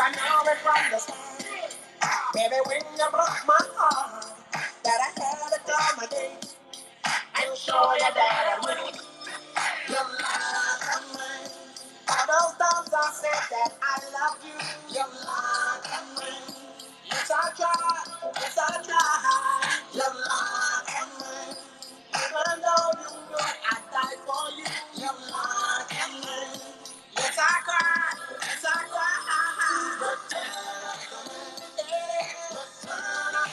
I know it from the start. Baby, when you broke my heart, that I had to come again and show you that I win. You're like a man. All those times I said that I love you, you're like a man. Yes, I try, yes, I try. You're like a man. Even though you know I die for you, you're like a man. Yes, I cry, yes, I cry. Return of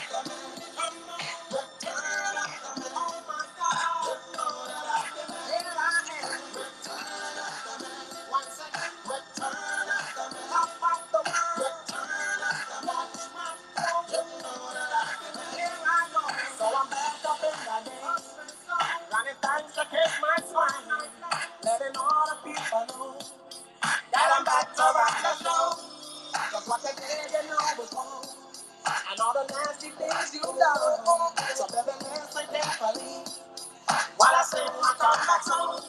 the man. Come on, return of the man. Oh my God, here I am. Return of the man. Once again, return of the man. Top of the world, return of the man. Watch my flow, here I go. So I'm back up in the day. Running thanks to kiss my smile. Letting all the people know that I'm back to rock the show. Cause what they did, you know was wrong. And all the nasty things you done. So baby, listen carefully while I sing my comeback song.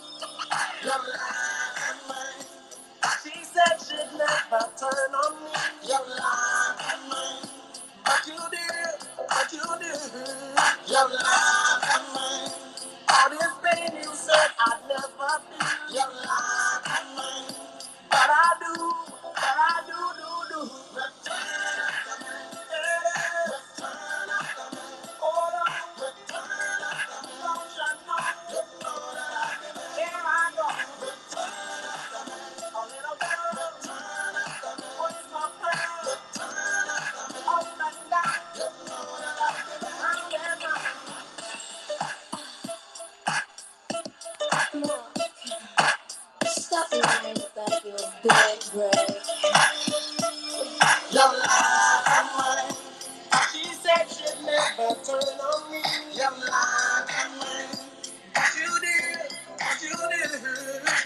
You're lying, man. She said she'd never turn on me. You're lying, man. But you did, but you did. You're lying, man. All this pain you said I'd never be. You're lying, man. But I do, do. Return of the man. Return of the man. Hold on. Return of the man. Don't you know that here I go. Return of the man. A little girl. Return of the man. What's my prayer? Return of the man. Up and down. You know that I'm stop lying about your big break. You're lying, she said she'd never turn on me. You're lying, you did, you did.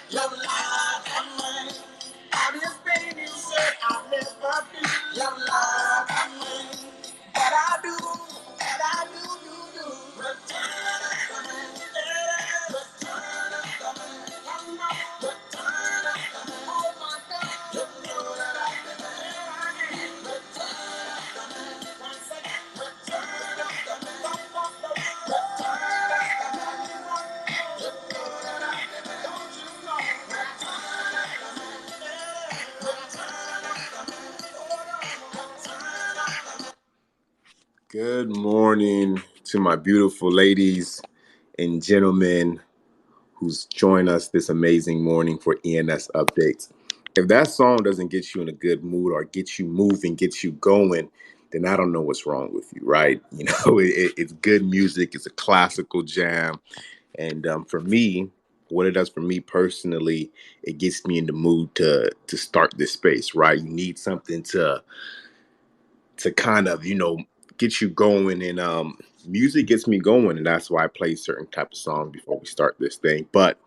You're lying, all this pain you said I'll never be. You're lying, but I do, do. Return of the man, return of the man. Come on, return of the man. Oh my God, you know that I've been there. Return of the man. Once again, return of the man. Come off the world. Return of the man. You know that I've been there. Don't you know? Return of the man. Return of the man. Hold on. Return of the man. Good morning to my beautiful ladies and gentlemen who's joined us this amazing morning for ENS Updates. If that song doesn't get you in a good mood or get you moving, get you going, then I don't know what's wrong with you, right? You know, it's good music. It's a classical jam. And for me, what it does for me personally, it gets me in the mood to start this space, right? You need something to kind of, get you going. And music gets me going. And that's why I play certain type of songs before we start this thing. But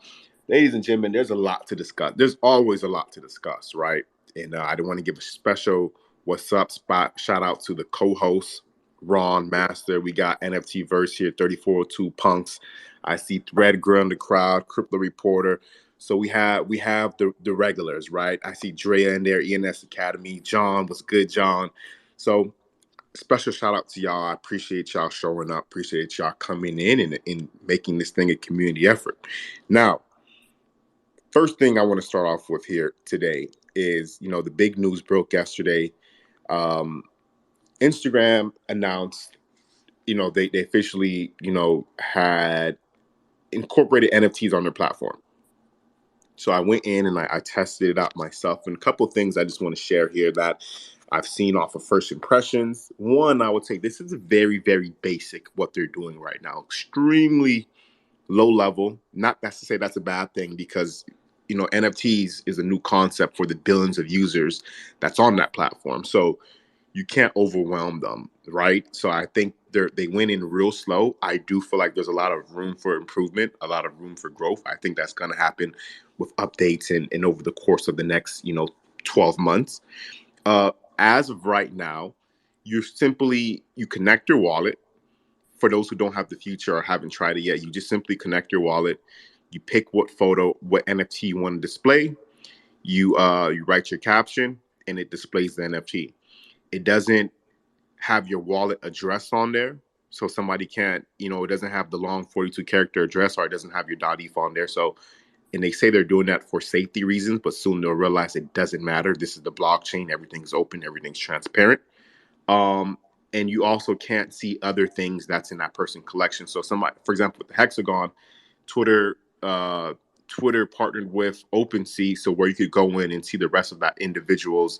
ladies and gentlemen, there's a lot to discuss. There's always a lot to discuss, right? And I do want to give a special what's up spot shout out to the co-host, Ron Master. We got NFT Verse here, 3402 Punks. I see Thread Girl in the crowd, Crypto Reporter. So we have the regulars, right? I see Drea in there, ENS Academy. John, what's good, John? So special shout out to y'all. I appreciate y'all showing up. Appreciate y'all coming in and making this thing a community effort. Now, first thing I want to start off with here today is, the big news broke yesterday. Instagram announced, they officially, had incorporated NFTs on their platform. So I went in and I tested it out myself. And a couple of things I just want to share here that I've seen off of first impressions. One, I would say this is a very, very basic what they're doing right now. Extremely low level. Not that's to say that's a bad thing because, NFTs is a new concept for the billions of users that's on that platform. So you can't overwhelm them, right? So I think they went in real slow. I do feel like there's a lot of room for improvement, a lot of room for growth. I think that's going to happen with updates and over the course of the next, 12 months. As of right now, you connect your wallet. For those who don't have the feature or haven't tried it yet, you just simply connect your wallet. You pick what NFT you want to display. You write your caption, and it displays the NFT. It doesn't have your wallet address on there. So somebody can't, it doesn't have the long 42 character address, or it doesn't have your .eth on there. So, and they say they're doing that for safety reasons, but soon they'll realize it doesn't matter. This is the blockchain. Everything's open. Everything's transparent. Um, and you also can't see other things that's in that person collection. So somebody, for example, with the hexagon, Twitter uh, Twitter partnered with OpenSea, so where you could go in and see the rest of that individual's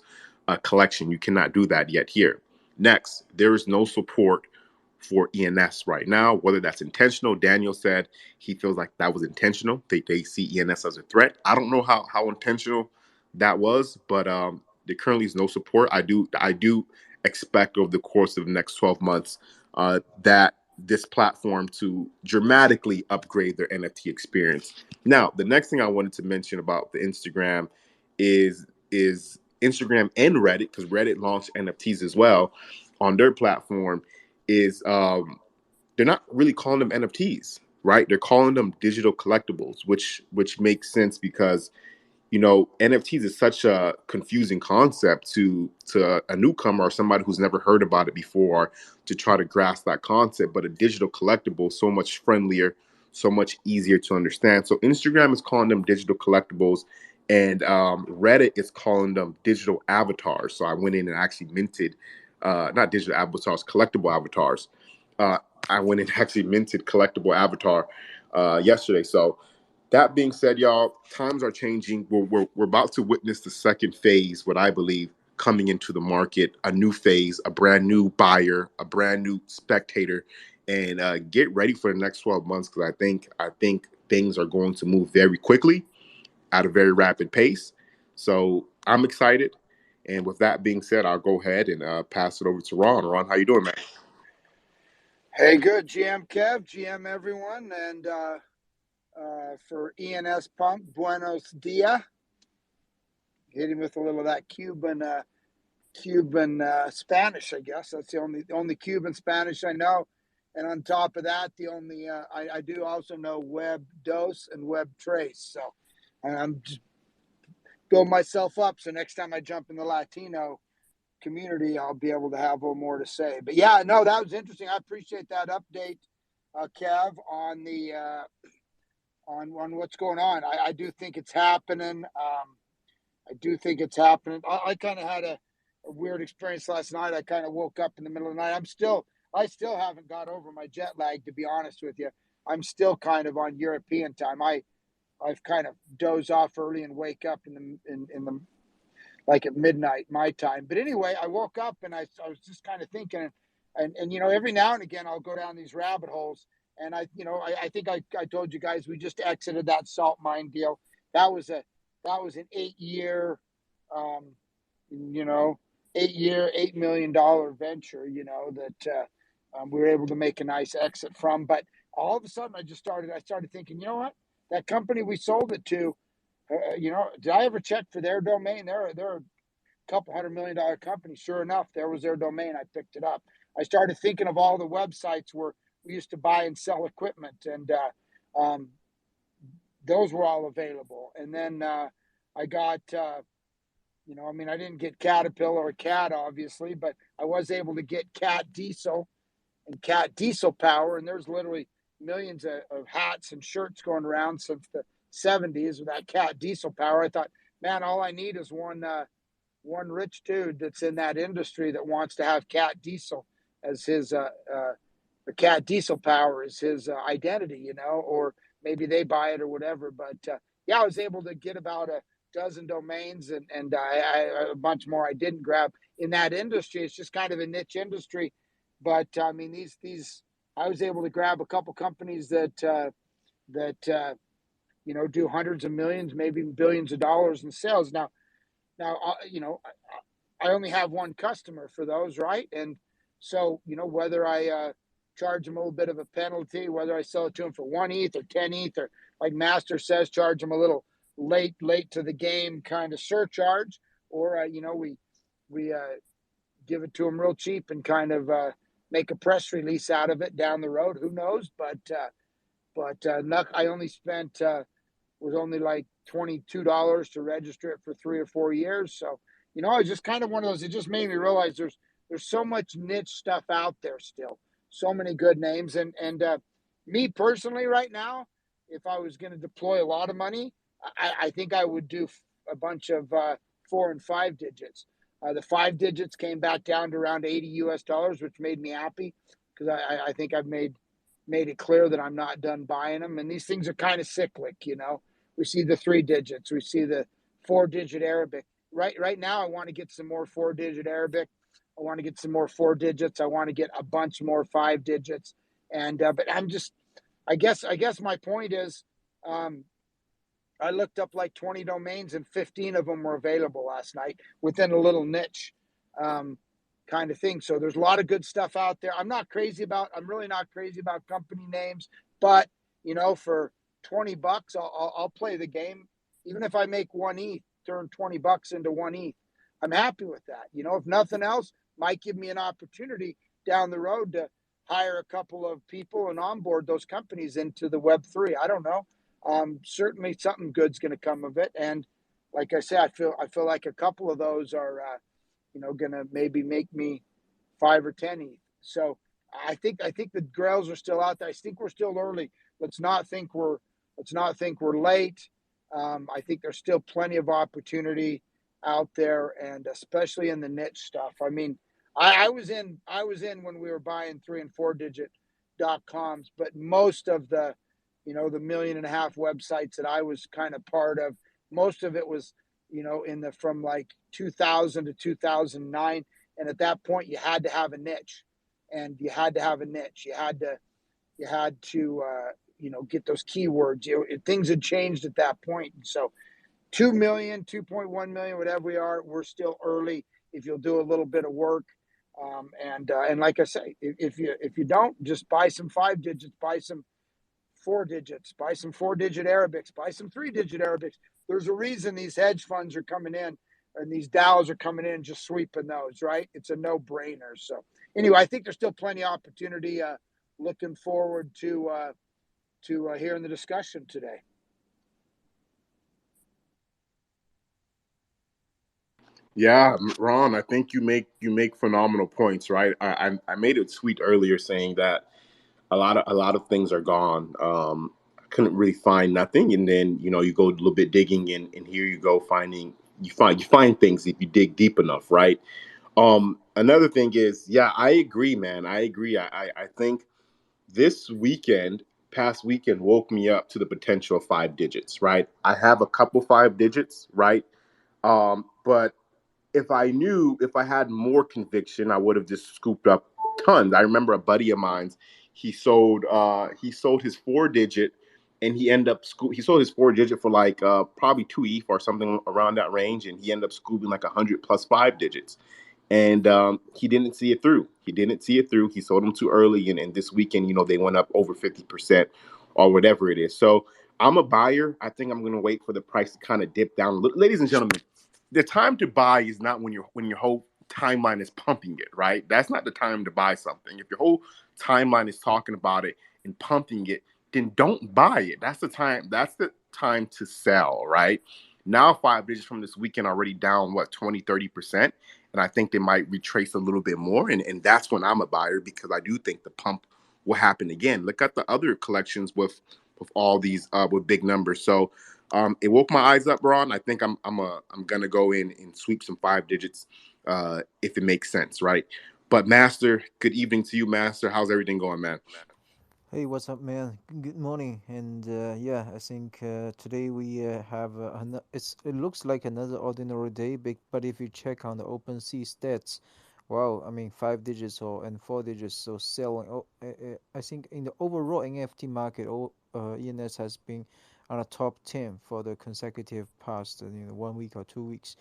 collection. You cannot do that yet here. Next, there is no support for ENS right now, whether that's intentional. Daniel said he feels like that was intentional. They see ENS as a threat. I don't know how intentional that was, but there currently is no support. I do expect over the course of the next 12 months that this platform to dramatically upgrade their NFT experience. Now, the next thing I wanted to mention about the Instagram is Instagram and Reddit, because Reddit launched NFTs as well on their platform. Is they're not really calling them NFTs, right? They're calling them digital collectibles, which makes sense because NFTs is such a confusing concept to a newcomer or somebody who's never heard about it before to try to grasp that concept. But a digital collectible is so much friendlier, so much easier to understand. So Instagram is calling them digital collectibles, and Reddit is calling them digital avatars. So I went in and actually minted, not digital avatars, collectible avatars. Uh, I went in and actually minted collectible avatar yesterday. So that being said, y'all, times are changing. We're about to witness the second phase, what I believe, coming into the market, a new phase, a brand new buyer, a brand new spectator, and get ready for the next 12 months because I think things are going to move very quickly at a very rapid pace. So I'm excited. And with that being said, I'll go ahead and pass it over to Ron. Ron, how you doing, man? Hey, good. GM Kev, GM everyone, and for ENS Punk, Buenos Dia. Hit him with a little of that Cuban Spanish, I guess. That's the only Cuban Spanish I know. And on top of that, the only I do also know Web Dos and Web Trace. So I'm just building myself up. So next time I jump in the Latino community, I'll be able to have a little more to say. But yeah, no, that was interesting. I appreciate that update, Kev, on the on what's going on. I do think it's happening. I do think it's happening. I kind of had a weird experience last night. I kind of woke up in the middle of the night. I still haven't got over my jet lag, to be honest with you. I'm still kind of on European time. I've kind of doze off early and wake up in the like at midnight my time. But anyway, I woke up and I was just kind of thinking, and every now and again I'll go down these rabbit holes. And I think I told you guys we just exited that salt mine deal. That was an 8 year, um, you know, 8 year, $8 million venture. That we were able to make a nice exit from. But all of a sudden, I started thinking, you know what, that company we sold it to, did I ever check for their domain? They're a couple $100 million company. Sure enough, there was their domain. I picked it up. I started thinking of all the websites where we used to buy and sell equipment, and those were all available. And then I got, I didn't get Caterpillar or Cat, obviously, but I was able to get Cat Diesel and Cat Diesel Power, and there's literally millions of hats and shirts going around since the 70s with that Cat Diesel Power. I thought, man, all I need is one rich dude that's in that industry that wants to have Cat Diesel as his the Cat Diesel Power is his identity, or maybe they buy it or whatever. But yeah, I was able to get about a dozen domains, and a bunch more I didn't grab in that industry. It's just kind of a niche industry, but I mean these I was able to grab a couple companies that do hundreds of millions, maybe billions of dollars in sales. Now, I only have one customer for those, right? And so, whether I charge them a little bit of a penalty, whether I sell it to them for 1 ETH or 10 ETH, or like Master says, charge them a little late to the game kind of surcharge, or we give it to them real cheap and kind of make a press release out of it down the road. Who knows? But I only spent was only like $22 to register it for 3 or 4 years. So it's just kind of one of those. It just made me realize there's so much niche stuff out there still, so many good names, and me personally, right now, if I was going to deploy a lot of money, I think I would do a bunch of 4 and 5 digits. The 5 digits came back down to around $80 US, which made me happy because I think I've made it clear that I'm not done buying them. And these things are kind of cyclic. We see the 3 digits, we see the 4 digit Arabic. Right now, I want to get some more 4 digit Arabic. I want to get some more 4 digits. I want to get a bunch more 5 digits. And but I guess my point is, um, I looked up like 20 domains and 15 of them were available last night within a little niche um, kind of thing. So there's a lot of good stuff out there. I'm really not crazy about company names, but for 20 bucks, I'll play the game. Even if I make one ETH, turn 20 bucks into one ETH, I'm happy with that. If nothing else, might give me an opportunity down the road to hire a couple of people and onboard those companies into the Web3. I don't know. Certainly something good's going to come of it. And like I said, I feel like a couple of those are going to maybe make me 5 or 10 ETH. So I think the grails are still out there. I think we're still early. Let's not think we're let's not think we're late. I think there's still plenty of opportunity out there, and especially in the niche stuff. I mean, I was in when we were buying 3 and 4 digit .coms, but most of the 1.5 million websites that I was kind of part of, most of it was in the from like 2000 to 2009, and at that point you had to have a niche, and you had to have a niche. You had to get those keywords. Things had changed at that point, and so 2 million, 2.1 million, whatever we are, we're still early. If you'll do a little bit of work, and like I say, if you don't, just buy some 5 digits, buy some 4 digits, buy some 4 digit Arabics, buy some 3 digit Arabics. There's a reason these hedge funds are coming in and these DAOs are coming in, just sweeping those, right? It's a no brainer. So anyway, I think there's still plenty of opportunity. Looking forward to hearing the discussion today. Yeah, Ron, I think you make phenomenal points, right? I made a tweet earlier saying that a lot of things are gone. I couldn't really find nothing, and then you go a little bit digging, and here you go finding you find things if you dig deep enough, right? Another thing is, yeah, I agree, man. I agree. I think this weekend, past weekend, woke me up to the potential of 5 digits, right? I have a couple 5 digits, right? But if I had more conviction, I would have just scooped up tons. I remember a buddy of mine's, he sold his 4 digit, and he sold his 4 digit for like probably 2 ETH or something around that range, and he ended up scooping like 100 plus 5 digits, and he didn't see it through. He didn't see it through. He sold them too early, and this weekend, they went up over 50% or whatever it is. So I'm a buyer. I think I'm going to wait for the price to kind of dip down. Ladies and gentlemen, the time to buy is not when your whole timeline is pumping it, right? That's not the time to buy something. If your whole timeline is talking about it and pumping it, then don't buy it. That's the time. That's the time to sell, right? Now 5 digits from this weekend already down what 20-30%. And I think they might retrace a little bit more. And that's when I'm a buyer, because I do think the pump will happen again. Look at the other collections with all these with big numbers. So it woke my eyes up, Ron. I think I'm gonna go in and sweep some 5 digits if it makes sense, right? But Master, good evening to you, Master. How's everything going, man? Hey, what's up, man? Good morning. And yeah, I think today we have it looks like another ordinary day, but if you check on the OpenSea stats, wow, I mean 5 digits and 4 digits, so selling. I think in the overall NFT market, ENS has been on a top 10 for the consecutive past 1 week or 2 weeks,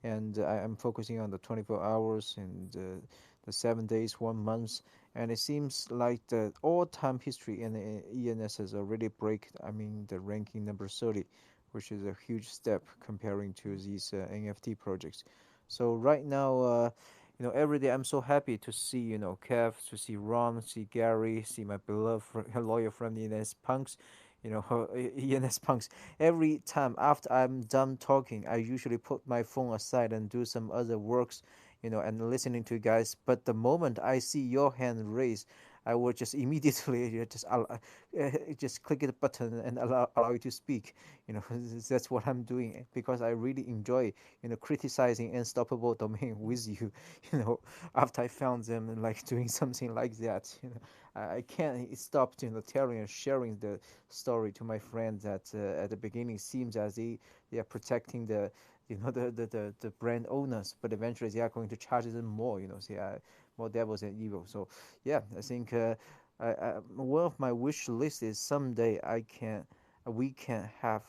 and I'm focusing on the 24 hours and the 7 days, 1 month, and it seems like the all-time history in the ENS has already break. I mean the ranking number 30, which is a huge step comparing to these NFT projects. So right now, every day I'm so happy to see Kev, to see Ron, see Gary, see my beloved loyal friend ENS Punks, You know, ENS punks. Every time after I'm done talking, I usually put my phone aside and do some other works, you know, and listening to you guys. But the moment I see your hand raised, I will just immediately just click the button and allow you to speak. You know, that's what I'm doing because I really enjoy, you know, criticizing unstoppable domain with you. You know, after I found them and like doing something like that, you know, I can't stop, you know, telling and sharing the story to my friends that at the beginning seems as they are protecting the, you know, the brand owners, but eventually they are going to charge them more. You know, they are more devils than evil. So yeah, I think one of my wish list is someday we can have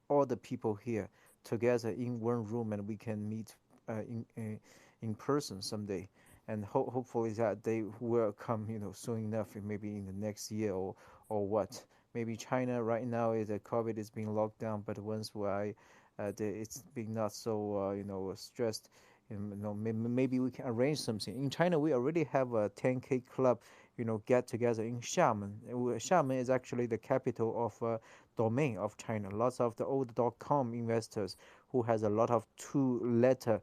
all the people here together in one room and we can meet in person someday. And hopefully that day will come, you know, soon enough, maybe in the next year or what. Maybe China right now is COVID is being locked down, but once it's being not so you know stressed, you know, maybe we can arrange something. In China, we already have a 10K club, you know, get together in Xiamen. Xiamen is actually the capital of domain of China. Lots of the old .com investors who has a lot of two-letter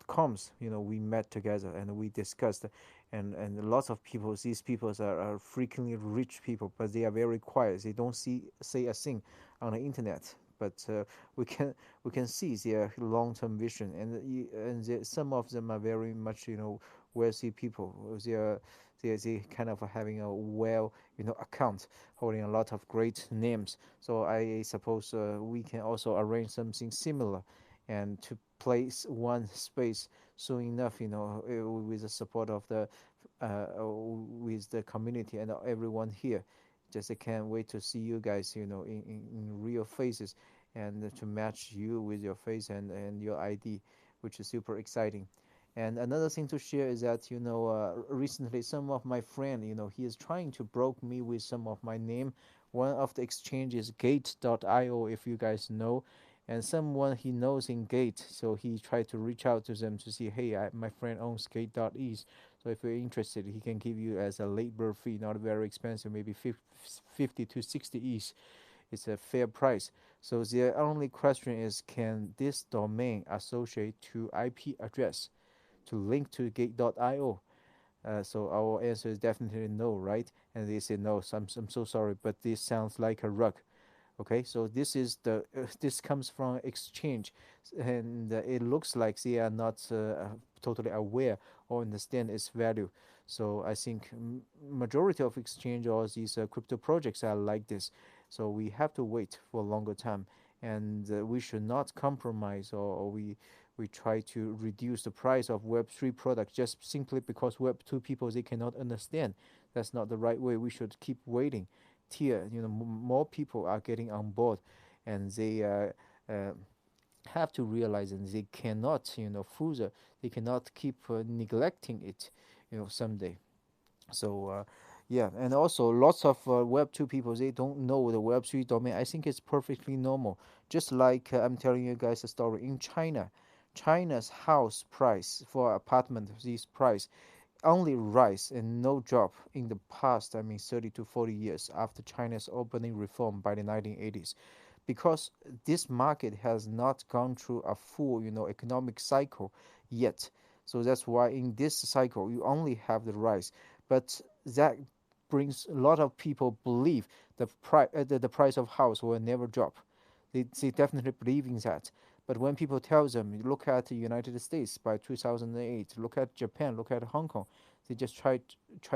.coms, you know, we met together and we discussed, and lots of people. These people are freaking rich people, but they are very quiet. They don't say a thing on the internet. But we can we can see their long-term vision, and some of them are very much, you know, wealthy people. They kind of having a well, you know, account holding a lot of great names. So I suppose we can also arrange something similar, and to place one space soon enough, you know, with the support of the with the community and everyone here. Just I can't wait to see you guys, you know, in real faces, and to match you with your face and your ID, which is super exciting. And another thing to share is that, you know, recently some of my friend, you know, he is trying to broke me with some of my name. One of the exchanges Gate.io, if you guys know, and someone he knows in Gate, so he tried to reach out to them to see, hey, my friend owns Gate.is, so if you're interested, he can give you as a labor fee, not very expensive, maybe 50 to 60 each. It's a fair price. So the only question is, can this domain associate to IP address to link to gate.io? So our answer is definitely no, right? And they say no. So I'm so sorry, but this sounds like a rug. Okay, so this is the this comes from exchange, and it looks like they are not totally aware or understand its value. So I think majority of exchange or these crypto projects are like this. So we have to wait for a longer time, and we should not compromise, or we try to reduce the price of Web3 products just simply because Web2 people they cannot understand. That's not the right way. We should keep waiting tier, you know, more people are getting on board, and they uh, have to realize, and they cannot, you know, further, they cannot keep neglecting it, you know, someday. So yeah, and also lots of web 2 people, they don't know the web 3 domain. I think it's perfectly normal. Just like I'm telling you guys a story in China. China's house price for apartment, this price only rise and no drop in the past, I mean 30 to 40 years after China's opening reform by the 1980s, because this market has not gone through a full, you know, economic cycle yet. So that's why in this cycle you only have the rise, but that brings a lot of people believe the price of house will never drop. They definitely believe in that. But when people tell them, look at the United States by 2008, look at Japan, look at Hong Kong, they just try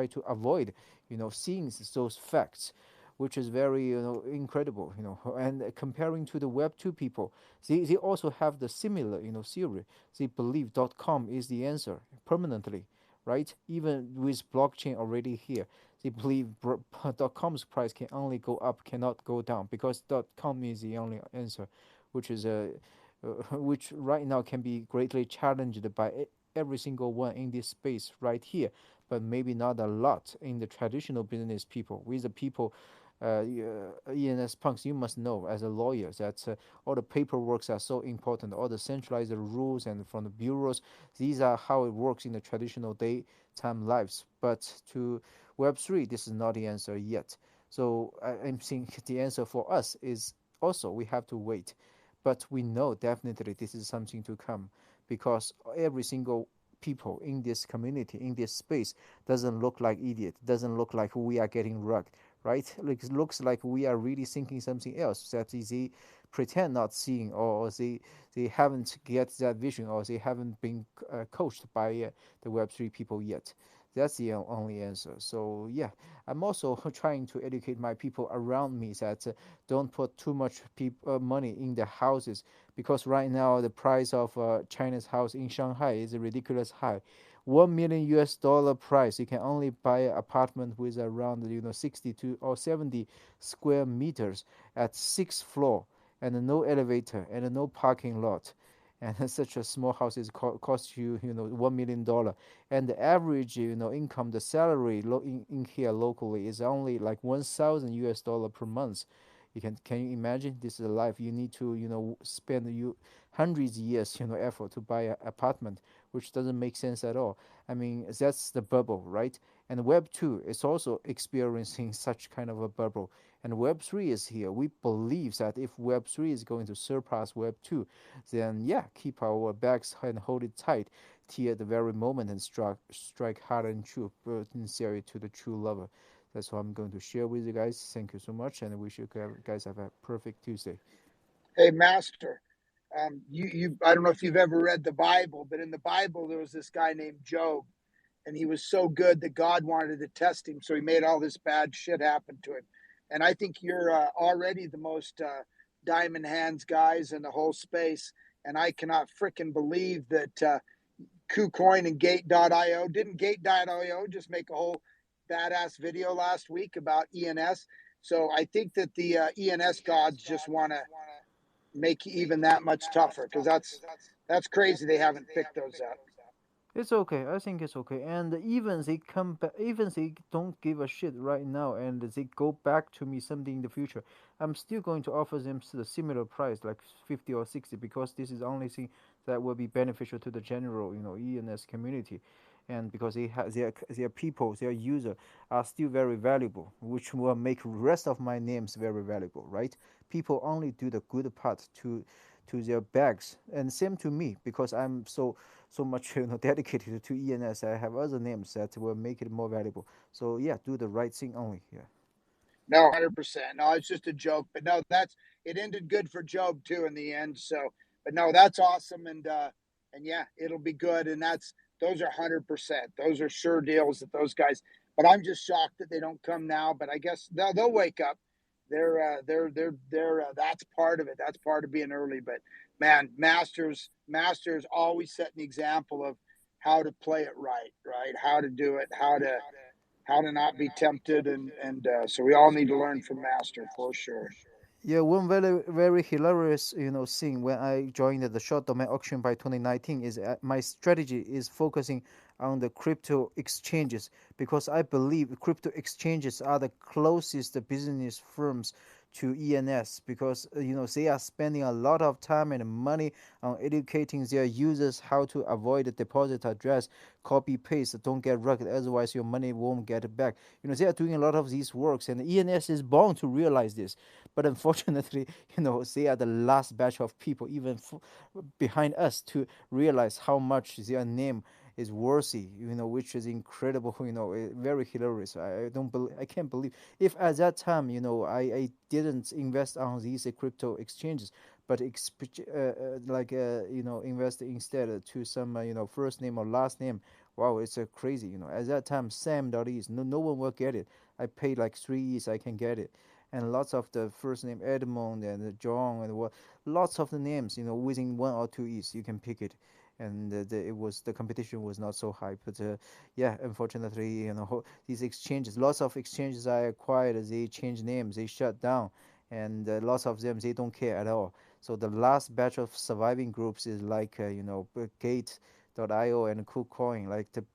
to avoid, you know, seeing those facts, which is very, you know, incredible, you know. And comparing to the Web 2 people, they also have the similar, you know, theory. They believe .com is the answer permanently, right? Even with blockchain already here, they believe .com's price can only go up, cannot go down, because .com is the only answer, which is which right now can be greatly challenged by every single one in this space right here, but maybe not a lot in the traditional business people. With the people, ENS punks, you must know as a lawyer that all the paperwork are so important, all the centralized rules and from the bureaus. These are how it works in the traditional daytime lives. But to Web3, this is not the answer yet. So I'm saying the answer for us is also we have to wait, but we know definitely this is something to come because every single people in this community in this space doesn't look like idiot, doesn't look like we are getting rugged, right? Like, it looks like we are really thinking something else that they pretend not seeing, or they haven't get that vision, or they haven't been coached by the Web3 people yet. That's the only answer. So yeah, I'm also trying to educate my people around me that don't put too much money in the houses, because right now the price of China's house in Shanghai is a ridiculous high. 1 million US dollar price, you can only buy an apartment with around 62 or 70 square meters at sixth floor, and no elevator and no parking lot. And such a small house is cost you $1 million, and the average income, the salary in here locally is only like 1,000 US dollar per month. Can you imagine? This is a life you need to spend you hundreds of years effort to buy an apartment, which doesn't make sense at all. I mean, that's the bubble, right? And Web 2 is also experiencing such kind of a bubble, and Web 3 is here. We believe that if Web 3 is going to surpass Web 2, then yeah, keep our bags and hold it tight till the very moment and strike hard and true, but sincerely to the true lover. That's what I'm going to share with you guys. Thank you so much, and I wish you guys have a perfect Tuesday. Hey, Master, I don't know if you've ever read the Bible, but in the Bible there was this guy named Job, and he was so good that God wanted to test him, so he made all this bad shit happen to him. And I think you're already the most diamond hands guys in the whole space, and I cannot fricking believe that KuCoin and Gate.io didn't Gate.io just make a whole badass video last week about ENS. So I think that the ENS gods just want to make even that much tougher because that's crazy. They haven't picked those up. It's okay. I think it's okay. And even they come back, even they don't give a shit right now, and they go back to me someday in the future, I'm still going to offer them the similar price, like 50 or 60, because this is the only thing that will be beneficial to the general, ENS community, and because their people, their user are still very valuable, which will make rest of my names very valuable, right? People only do the good part to their bags, and same to me because I'm so much dedicated to ENS. I have other names that will make it more valuable. So yeah, do the right thing only. Yeah. No, 100%. No, it's just a joke. But no, that's it ended good for Job too in the end. So, but no, that's awesome, and yeah, it'll be good. And that's those are 100%. Those are sure deals that those guys. But I'm just shocked that they don't come now. But I guess they'll wake up. They're that's part of it. That's part of being early. But man, masters always set an example of how to play it right, right? How to do it, how to not be tempted, and so we all need to learn from Master for sure. Yeah, one very hilarious thing when I joined the short domain auction by 2019 is my strategy is focusing on the crypto exchanges, because I believe crypto exchanges are the closest business firms to ENS, because they are spending a lot of time and money on educating their users how to avoid the deposit address, copy paste, don't get rugged, otherwise your money won't get back. They are doing a lot of these works, and ENS is bound to realize this. But unfortunately, they are the last batch of people, even behind us, to realize how much their name is worthy, which is incredible, very hilarious. I can't believe if at that time, I didn't invest on these crypto exchanges, but invest instead to some, first name or last name. Wow, it's crazy, At that time, Sam.is, no one will get it. I paid like 3 years, I can get it, and lots of the first name Edmond and John and what, lots of the names, within 1 or 2 years you can pick it, and the competition was not so high. But yeah, unfortunately, these exchanges, lots of exchanges I acquired, they change names, they shut down, and lots of them they don't care at all. So the last batch of surviving groups is like Gate.io and KuCoin, like the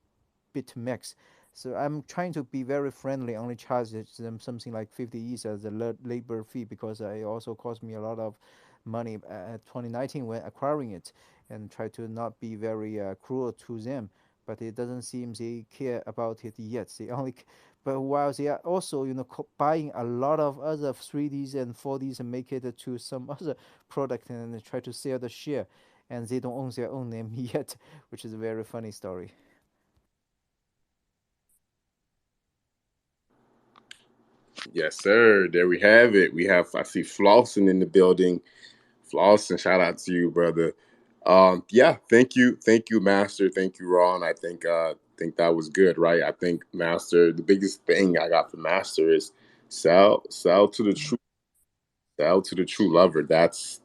BitMEX. So I'm trying to be very friendly, only charge them something like 50 ETH as a labor fee, because it also cost me a lot of money at 2019 when acquiring it, and try to not be very cruel to them. but it doesn't seem they care about it yet. But while they are also, buying a lot of other 3Ds and 4Ds and make it to some other product and try to sell the share, and they don't own their own name yet, which is a very funny story. Yes, sir. There we have it. I see Flossin in the building. Flossin, shout out to you, brother. Yeah, thank you, Master. Thank you, Ron. I think that was good, right? I think Master. The biggest thing I got from Master is sell to the true sell to the true lover. That's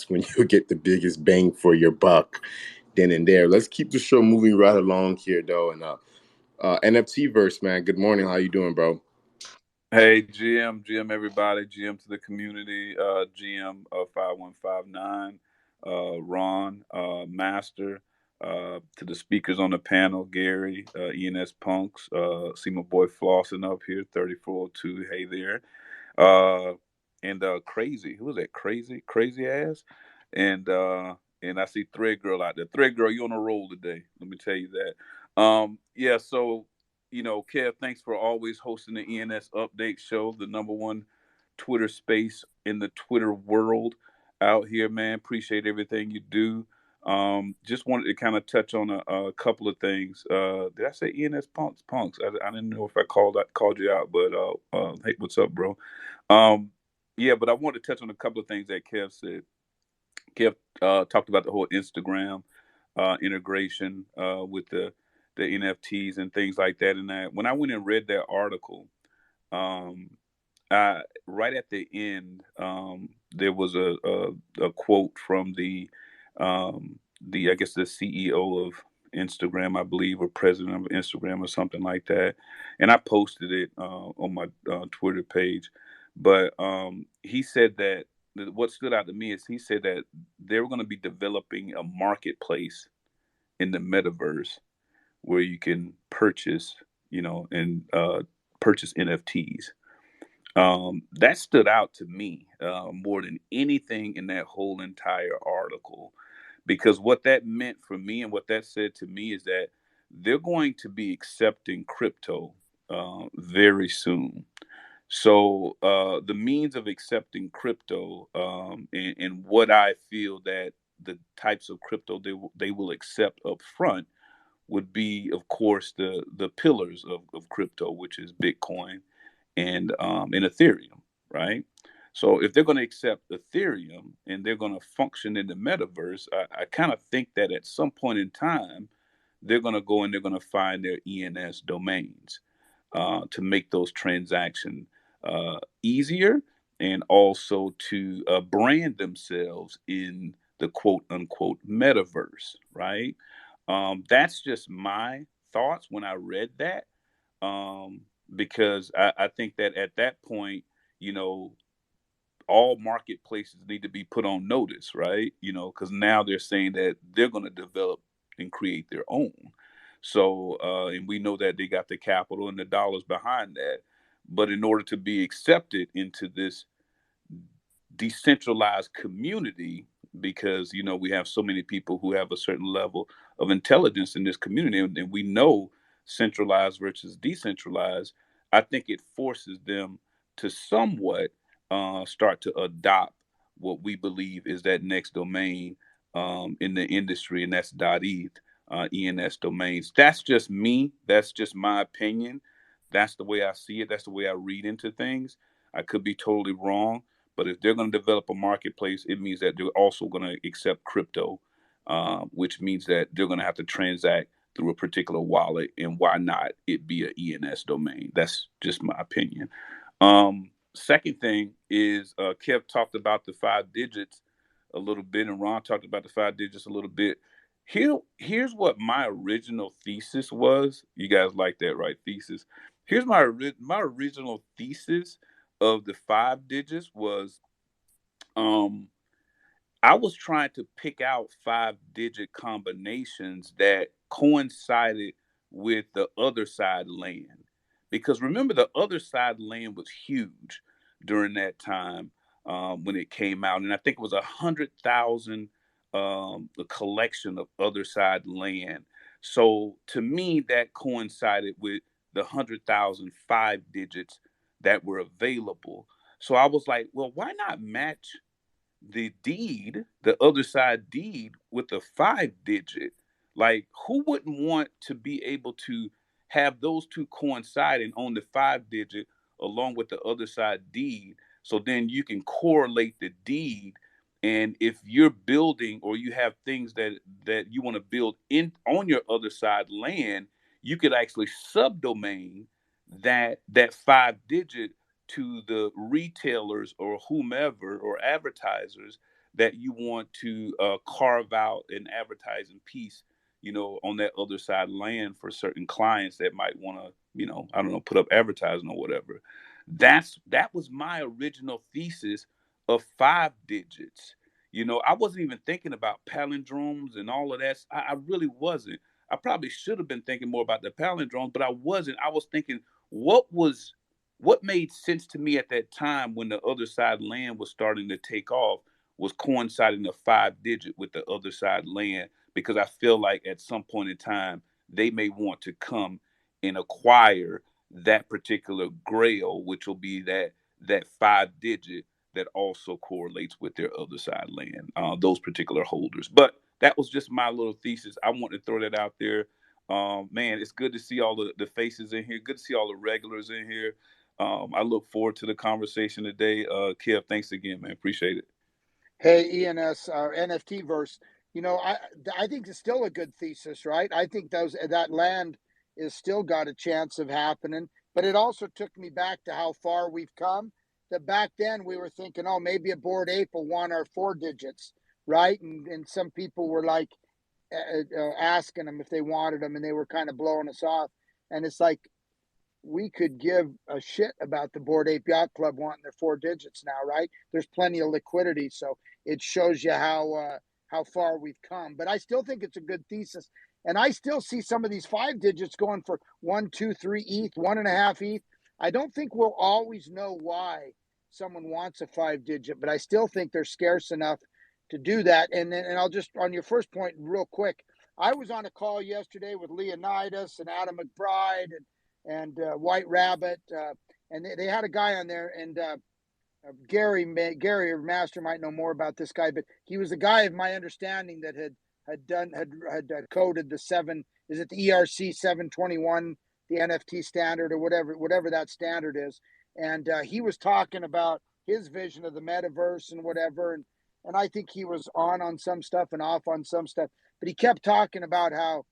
when you get the biggest bang for your buck. Then and there. Let's keep the show moving right along here, though. And NFT verse, man. Good morning. How you doing, bro? Hey, GM, everybody, GM to the community, GM 5159, Ron, Master, to the speakers on the panel, Gary, ENS Punks, see my boy Flossing up here, 3402, hey there. uh, and Crazy. Who was that? Crazy ass, and I see Thread Girl out there. Thread Girl, you on a roll today. Let me tell you that. Yeah. So Kev, thanks for always hosting the ENS Update Show, the number one Twitter space in the Twitter world out here, man. Appreciate everything you do. Just wanted to kind of touch on a couple of things. Did I say ENS Punks? Punks. I didn't know if I called you out, but hey, what's up, bro? Um, yeah, but I want to touch on a couple of things that Kev said. Kev talked about the whole Instagram integration with the NFTs and things like that. And when I went and read that article, um, right at the end, there was a quote from the I guess the CEO of Instagram, I believe, or president of Instagram, or something like that. And I posted it on my Twitter page. But he said that what stood out to me is he said that they were going to be developing a marketplace in the metaverse where you can purchase, and purchase NFTs. That stood out to me more than anything in that whole entire article, because what that meant for me and what that said to me is that they're going to be accepting crypto very soon. So the means of accepting crypto, and what I feel that the types of crypto they will accept up front would be, of course, the pillars of crypto, which is Bitcoin and Ethereum, right? So if they're going to accept Ethereum and they're going to function in the metaverse, I kind of think that at some point in time they're going to go and they're going to find their ENS domains to make those transactions easier, and also to brand themselves in the quote unquote metaverse, right? That's just my thoughts when I read that, um, because I think that at that point, you know, all marketplaces need to be put on notice, right? Because now they're saying that they're going to develop and create their own. So, and we know that they got the capital and the dollars behind that. But in order to be accepted into this decentralized community, because we have so many people who have a certain level of intelligence in this community, and we know centralized versus decentralized, I think it forces them to somewhat start to adopt what we believe is that next domain in the industry, and that's .eth, ENS domains. That's just me. That's just my opinion. That's the way I see it. That's the way I read into things. I could be totally wrong, but if they're going to develop a marketplace, it means that they're also going to accept crypto, which means that they're going to have to transact through a particular wallet. And why not it be a ENS domain? That's just my opinion. Second thing is Kev talked about the five digits a little bit, and Ron talked about the five digits a little bit. Here's what my original thesis was. You guys like that, right? Thesis. Here's my original thesis of the five digits was, um, I was trying to pick out five-digit combinations that coincided with the other side land. Because remember, the other side land was huge during that time when it came out. And I think it was 100,000, a collection of other side land. So to me, that coincided with the 100,000 5 digits that were available. So I was like, well, why not match the deed, the other side deed, with a 5 digit? Like, who wouldn't want to be able to have those two coinciding on the 5 digit along with the other side deed? So then you can correlate the deed. And if you're building or you have things that you want to build in on your other side land, you could actually subdomain that 5 digit to the retailers or whomever or advertisers that you want to carve out an advertising piece, on that other side land for certain clients that might want to, I don't know, put up advertising or whatever. That was my original thesis of 5 digits. I wasn't even thinking about palindromes and all of that. I really wasn't. I probably should have been thinking more about the palindromes, but I wasn't. I was thinking, what made sense to me at that time when the other side land was starting to take off was coinciding the 5 digit with the other side land, because I feel like at some point in time they may want to come and acquire that particular grail, which will be that 5 digit that also correlates with their other side land, those particular holders. But that was just my little thesis. I want to throw that out there. Man, it's good to see all the faces in here. Good to see all the regulars in here. I look forward to the conversation today. Kev, thanks again, man. Appreciate it. Hey, ENS, NFT verse. I think it's still a good thesis, right? I think that land is still got a chance of happening. But it also took me back to how far we've come. That back then we were thinking, oh, maybe a Bored Ape will want our 4 digits, right? And some people were like asking them if they wanted them, and they were kind of blowing us off. And it's like, we could give a shit about the Bored Ape Yacht Club wanting their 4 digits now, right? There's plenty of liquidity, so it shows you how far we've come. But I still think it's a good thesis, and I still see some of these 5 digits going for 1, 2, 3 ETH, 1.5 ETH. I don't think we'll always know why someone wants a 5 digit, but I still think they're scarce enough to do that. And I'll just, on your first point, real quick. I was on a call yesterday with Leonidas and Adam McBride and White Rabbit, and they had a guy on there, and Gary or Master might know more about this guy, but he was a guy of my understanding that had coded the is it the ERC 721, the NFT standard, or whatever that standard is, and he was talking about his vision of the metaverse and whatever, and I think he was on some stuff and off on some stuff, but he kept talking about how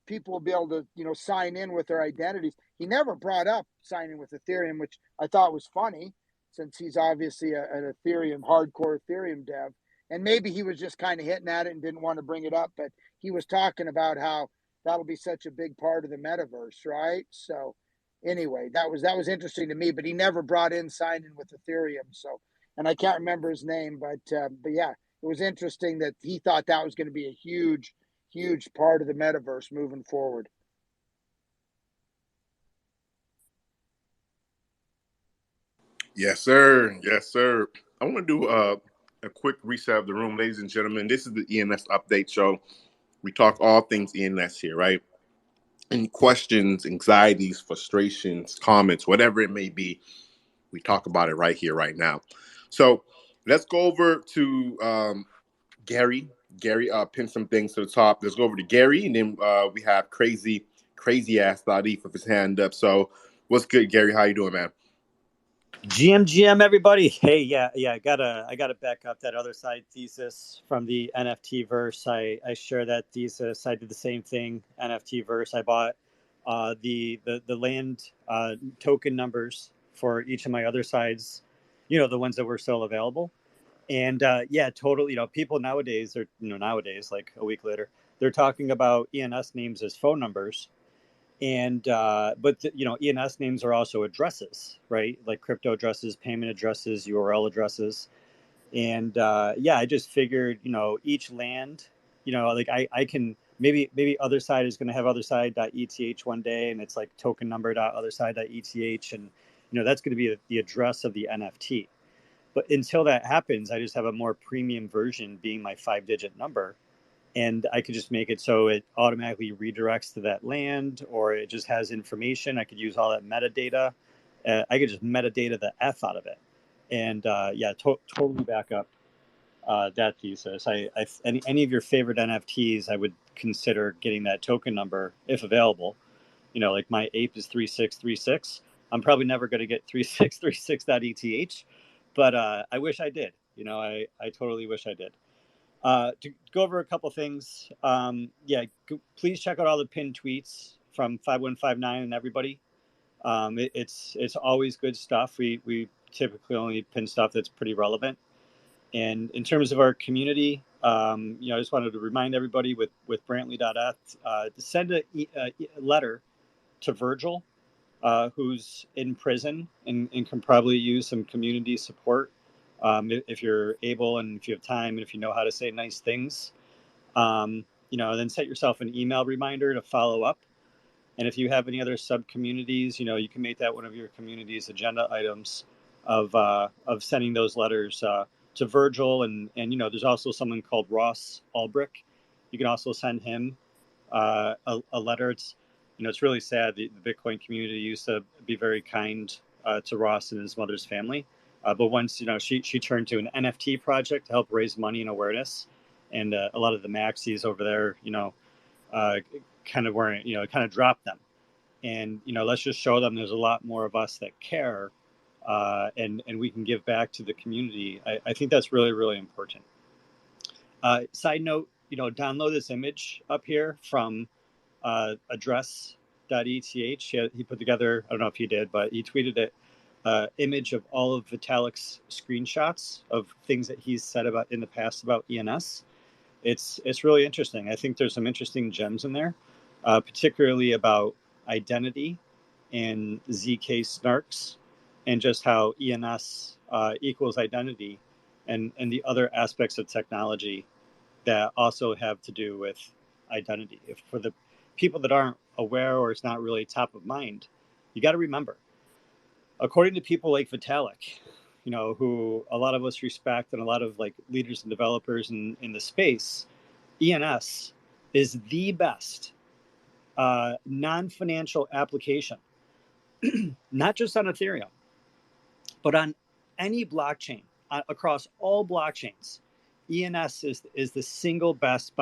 people will be able to, sign in with their identities. He never brought up signing with Ethereum, which I thought was funny, since he's obviously an hardcore Ethereum dev. And maybe he was just kind of hitting at it and didn't want to bring it up, but he was talking about how that'll be such a big part of the metaverse, right? So anyway, that was interesting to me, but he never brought in signing with Ethereum. So, and I can't remember his name, but yeah, it was interesting that he thought that was going to be a huge part of the metaverse moving forward. Yes, sir. Yes, sir. I want to do a quick reset of the room, ladies and gentlemen. This is the ENS Update Show. We talk all things ENS here, right? Any questions, anxieties, frustrations, comments, whatever it may be, we talk about it right here, right now. So let's go over to Gary. Gary pinned some things to the top. Let's go over to Gary, and then we have crazy ass Latif with his hand up. So what's good, Gary? How you doing, man? GM, everybody. Hey, yeah, I gotta back up that other side thesis from the NFT verse. I share that thesis. I did the same thing. NFT verse. I bought the land token numbers for each of my other sides. The ones that were still available. And yeah, totally. People nowadays are nowadays, like a week later, they're talking about ENS names as phone numbers. And but ENS names are also addresses, right? Like crypto addresses, payment addresses, URL addresses. And yeah, I just figured, each land, like I can maybe other side is going to have otherside.eth one day, and it's like token number.otherside.eth, and that's going to be the address of the NFT. But until that happens, I just have a more premium version being my 5-digit number. and I could just make it so it automatically redirects to that land, or it just has information. I could use all that metadata. I could just metadata the F out of it. And yeah, totally back up that thesis. Any of your favorite NFTs, I would consider getting that token number if available. Like my ape is 3636. I'm probably never going to get 3636.eth, but I wish I did. I totally wish I did. To go over a couple things, yeah, please check out all the pinned tweets from 5159 and everybody. It's always good stuff. We typically only pin stuff that's pretty relevant. And in terms of our community, I just wanted to remind everybody with Brantley.eth, to send a letter to Virgil, who's in prison and can probably use some community support, if you're able and if you have time and if you know how to say nice things. Then set yourself an email reminder to follow up. And if you have any other sub communities, you can make that one of your community's agenda items of sending those letters to Virgil. And there's also someone called Ross Ulbrich. You can also send him a letter. It's really sad. The Bitcoin community used to be very kind to Ross and his mother's family. But once, she turned to an NFT project to help raise money and awareness. And a lot of the maxis over there, uh, kind of weren't, kind of dropped them. And, let's just show them there's a lot more of us that care, and we can give back to the community. I think that's really, really important. Side note, download this image up here from address.eth. He put together, I don't know if he did, but he tweeted it, image of all of Vitalik's screenshots of things that he's said about in the past about ENS. It's really interesting. I think there's some interesting gems in there, particularly about identity and ZK snarks, and just how ENS equals identity, and the other aspects of technology that also have to do with identity. If for the people that aren't aware or it's not really top of mind, you got to remember, according to people like Vitalik, who a lot of us respect and a lot of like leaders and developers in the space, ENS is the best non-financial application, not just on Ethereum, but on any blockchain, across all blockchains. ENS is the single best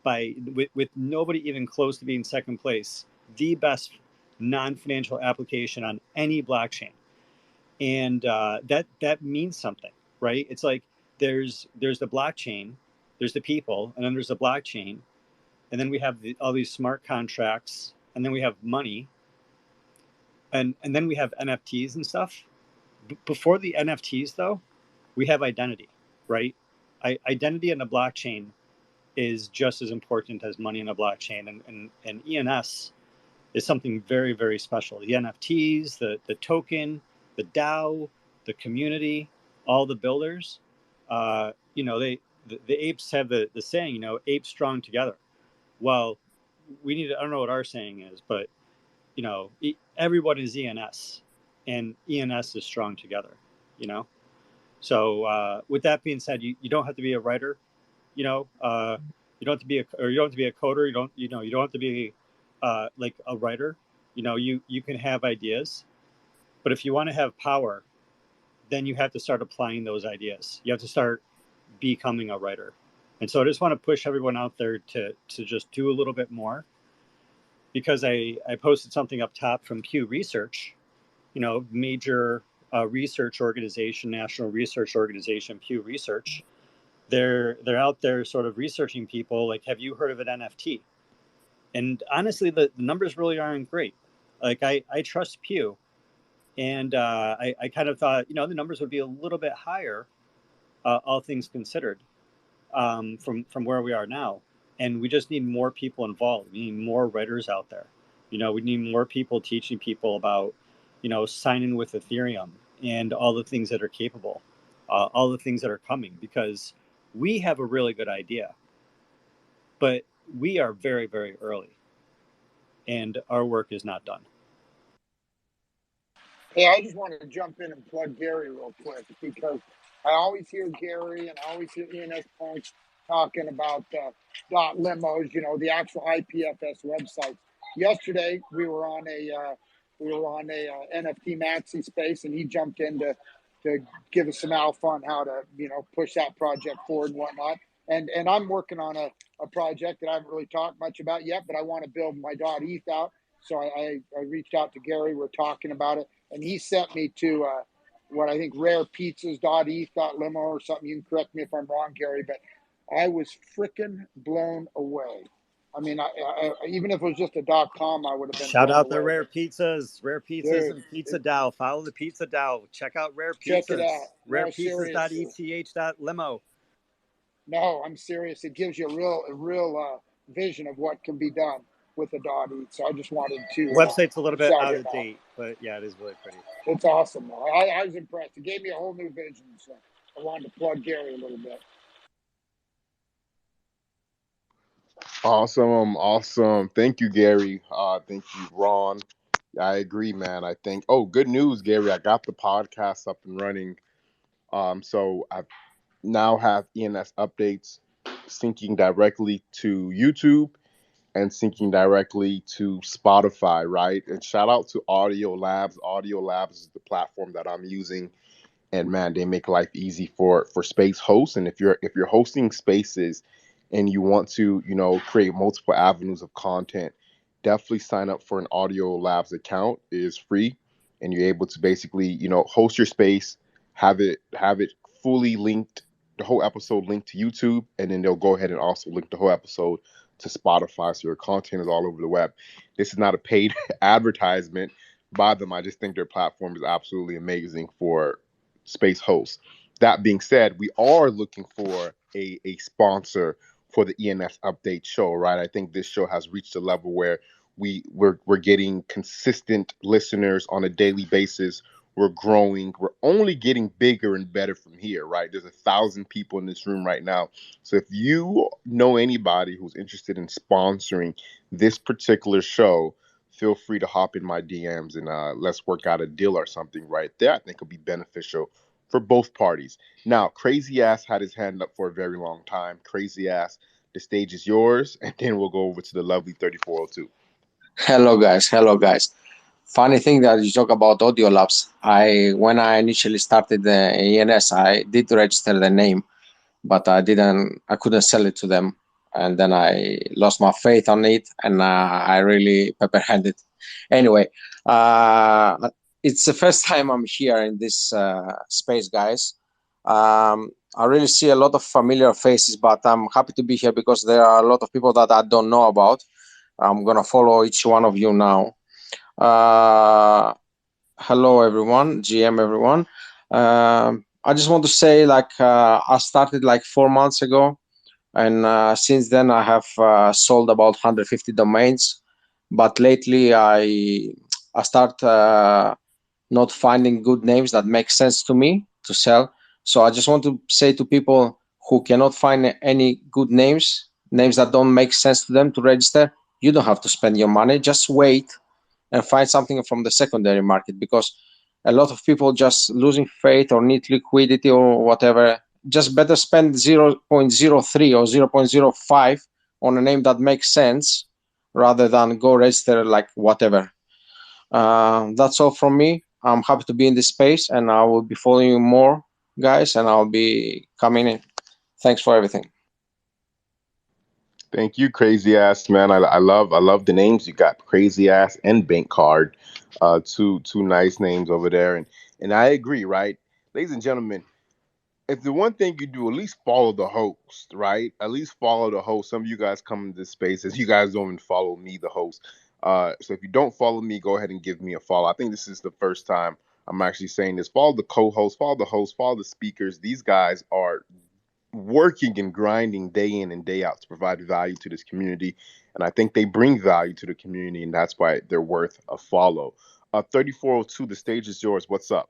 with nobody even close to being second place, the best non-financial application on any blockchain. And that means something, right? It's like there's the blockchain, there's the people, and then there's the blockchain, and then we have all these smart contracts, and then we have money, and then we have NFTs and stuff. Before the NFTs, though, we have identity, right? Identity in the blockchain is just as important as money in a blockchain, and ENS is something very, very special. The NFTs, the token, the DAO, the community, all the builders. The apes have the saying, apes strong together. Well, I don't know what our saying is, but everyone is ENS, and ENS is strong together. You know. So with that being said, you don't have to be a writer. You don't have to be you don't have to be a coder. You don't have to be like a writer. You can have ideas, but if you want to have power, then you have to start applying those ideas. You have to start becoming a writer. And so I just want to push everyone out there to just do a little bit more, because I posted something up top from Pew Research, major research organization, national research organization, Pew Research. They're out there sort of researching people like, have you heard of an NFT? And honestly, the numbers really aren't great. Like I trust Pew, and I kind of thought, the numbers would be a little bit higher, all things considered, from where we are now. And we just need more people involved. We need more writers out there. We need more people teaching people about, signing with Ethereum and all the things that are capable, all the things that are coming, because we have a really good idea, but we are very, very early, and our work is not done. Hey, I just wanted to jump in and plug Gary real quick, because I always hear Gary and I always hear ENS Punch talking about dot limos, the actual IPFS websites. Yesterday we were on a NFT Maxi space, and he jumped in to give us some alpha on how to push that project forward and whatnot. And I'm working on a project that I haven't really talked much about yet, but I want to build my .eth out. So I reached out to Gary. We're talking about it, and he sent me to what I think rarepizzas.eth.limo or something. You can correct me if I'm wrong, Gary, but I was freaking blown away. I mean, even if it was just a .com, I would have been Shout blown out the away. Rare Pizzas, Rare Pizzas Dude, and Pizza Dow. Follow the Pizza Dow. Check out Rare check it out. Pizzas. No, seriously. Rarepizzas.eth.limo. No, I'm serious. It gives you a real vision of what can be done with a .eth. So I just wanted to Website's a little bit shout out him of out. date, but yeah, it is really pretty. It's awesome. I was impressed. It gave me a whole new vision. So I wanted to plug Gary a little bit. Awesome. Thank you, Gary. Thank you, Ron. I agree, man. I think. Oh, good news, Gary. I got the podcast up and running. So I now have ENS updates syncing directly to YouTube and syncing directly to Spotify, right? And shout out to Audio Labs. Audio Labs is the platform that I'm using, and man, they make life easy for space hosts. And if you're hosting spaces and you want to create multiple avenues of content, definitely sign up for an Audio Labs account. It is free, and you're able to basically host your space, have it fully linked, the whole episode linked to YouTube, and then they'll go ahead and also link the whole episode to Spotify, so your content is all over the web. This is not a paid advertisement by them. I just think their platform is absolutely amazing for space hosts. That being said, we are looking for a sponsor for the ENS update show, right? I think this show has reached a level where we're getting consistent listeners on a daily basis. We're growing. We're only getting bigger and better from here, right? There's 1,000 people in this room right now. So if you know anybody who's interested in sponsoring this particular show, feel free to hop in my DMs and let's work out a deal or something right there. I think it'll be beneficial for both parties. Now, Crazy Ass had his hand up for a very long time. Crazy Ass, the stage is yours, and then we'll go over to the lovely 3402. Hello guys. Funny thing that you talk about audio labs. When I initially started the ENS, I did register the name, but I couldn't sell it to them, and then I lost my faith on it, and I really pepper-handed. Anyway, it's the first time I'm here in this space, guys. I really see a lot of familiar faces, but I'm happy to be here because there are a lot of people that I don't know about. I'm gonna follow each one of you now. Uh, Hello, everyone, GM, everyone. I just want to say, I started like 4 months ago, and since then I have sold about 150 domains. But lately, I start not finding good names that make sense to me to sell. So I just want to say to people who cannot find any good names that don't make sense to them to register, you don't have to spend your money. Just wait and find something from the secondary market, because a lot of people just losing faith or need liquidity or whatever. Just better spend 0.03 or 0.05 on a name that makes sense rather than go register like whatever. That's all from me. I'm happy to be in this space, and I will be following you more, guys, and I'll be coming in. Thanks for everything. Thank you, Crazy Ass, man. I love the names you got, Crazy Ass and Bank Card. Two nice names over there, and I agree, right, ladies and gentlemen. If the one thing you do, at least follow the host, right? At least follow the host. Some of you guys come into this space as you guys don't even follow me, the host. So if you don't follow me, go ahead and give me a follow. I think this is the first time I'm actually saying this. Follow the co-host, follow the host, follow the speakers. These guys are working and grinding day in and day out to provide value to this community. And I think they bring value to the community, and that's why they're worth a follow. 3402, the stage is yours. What's up?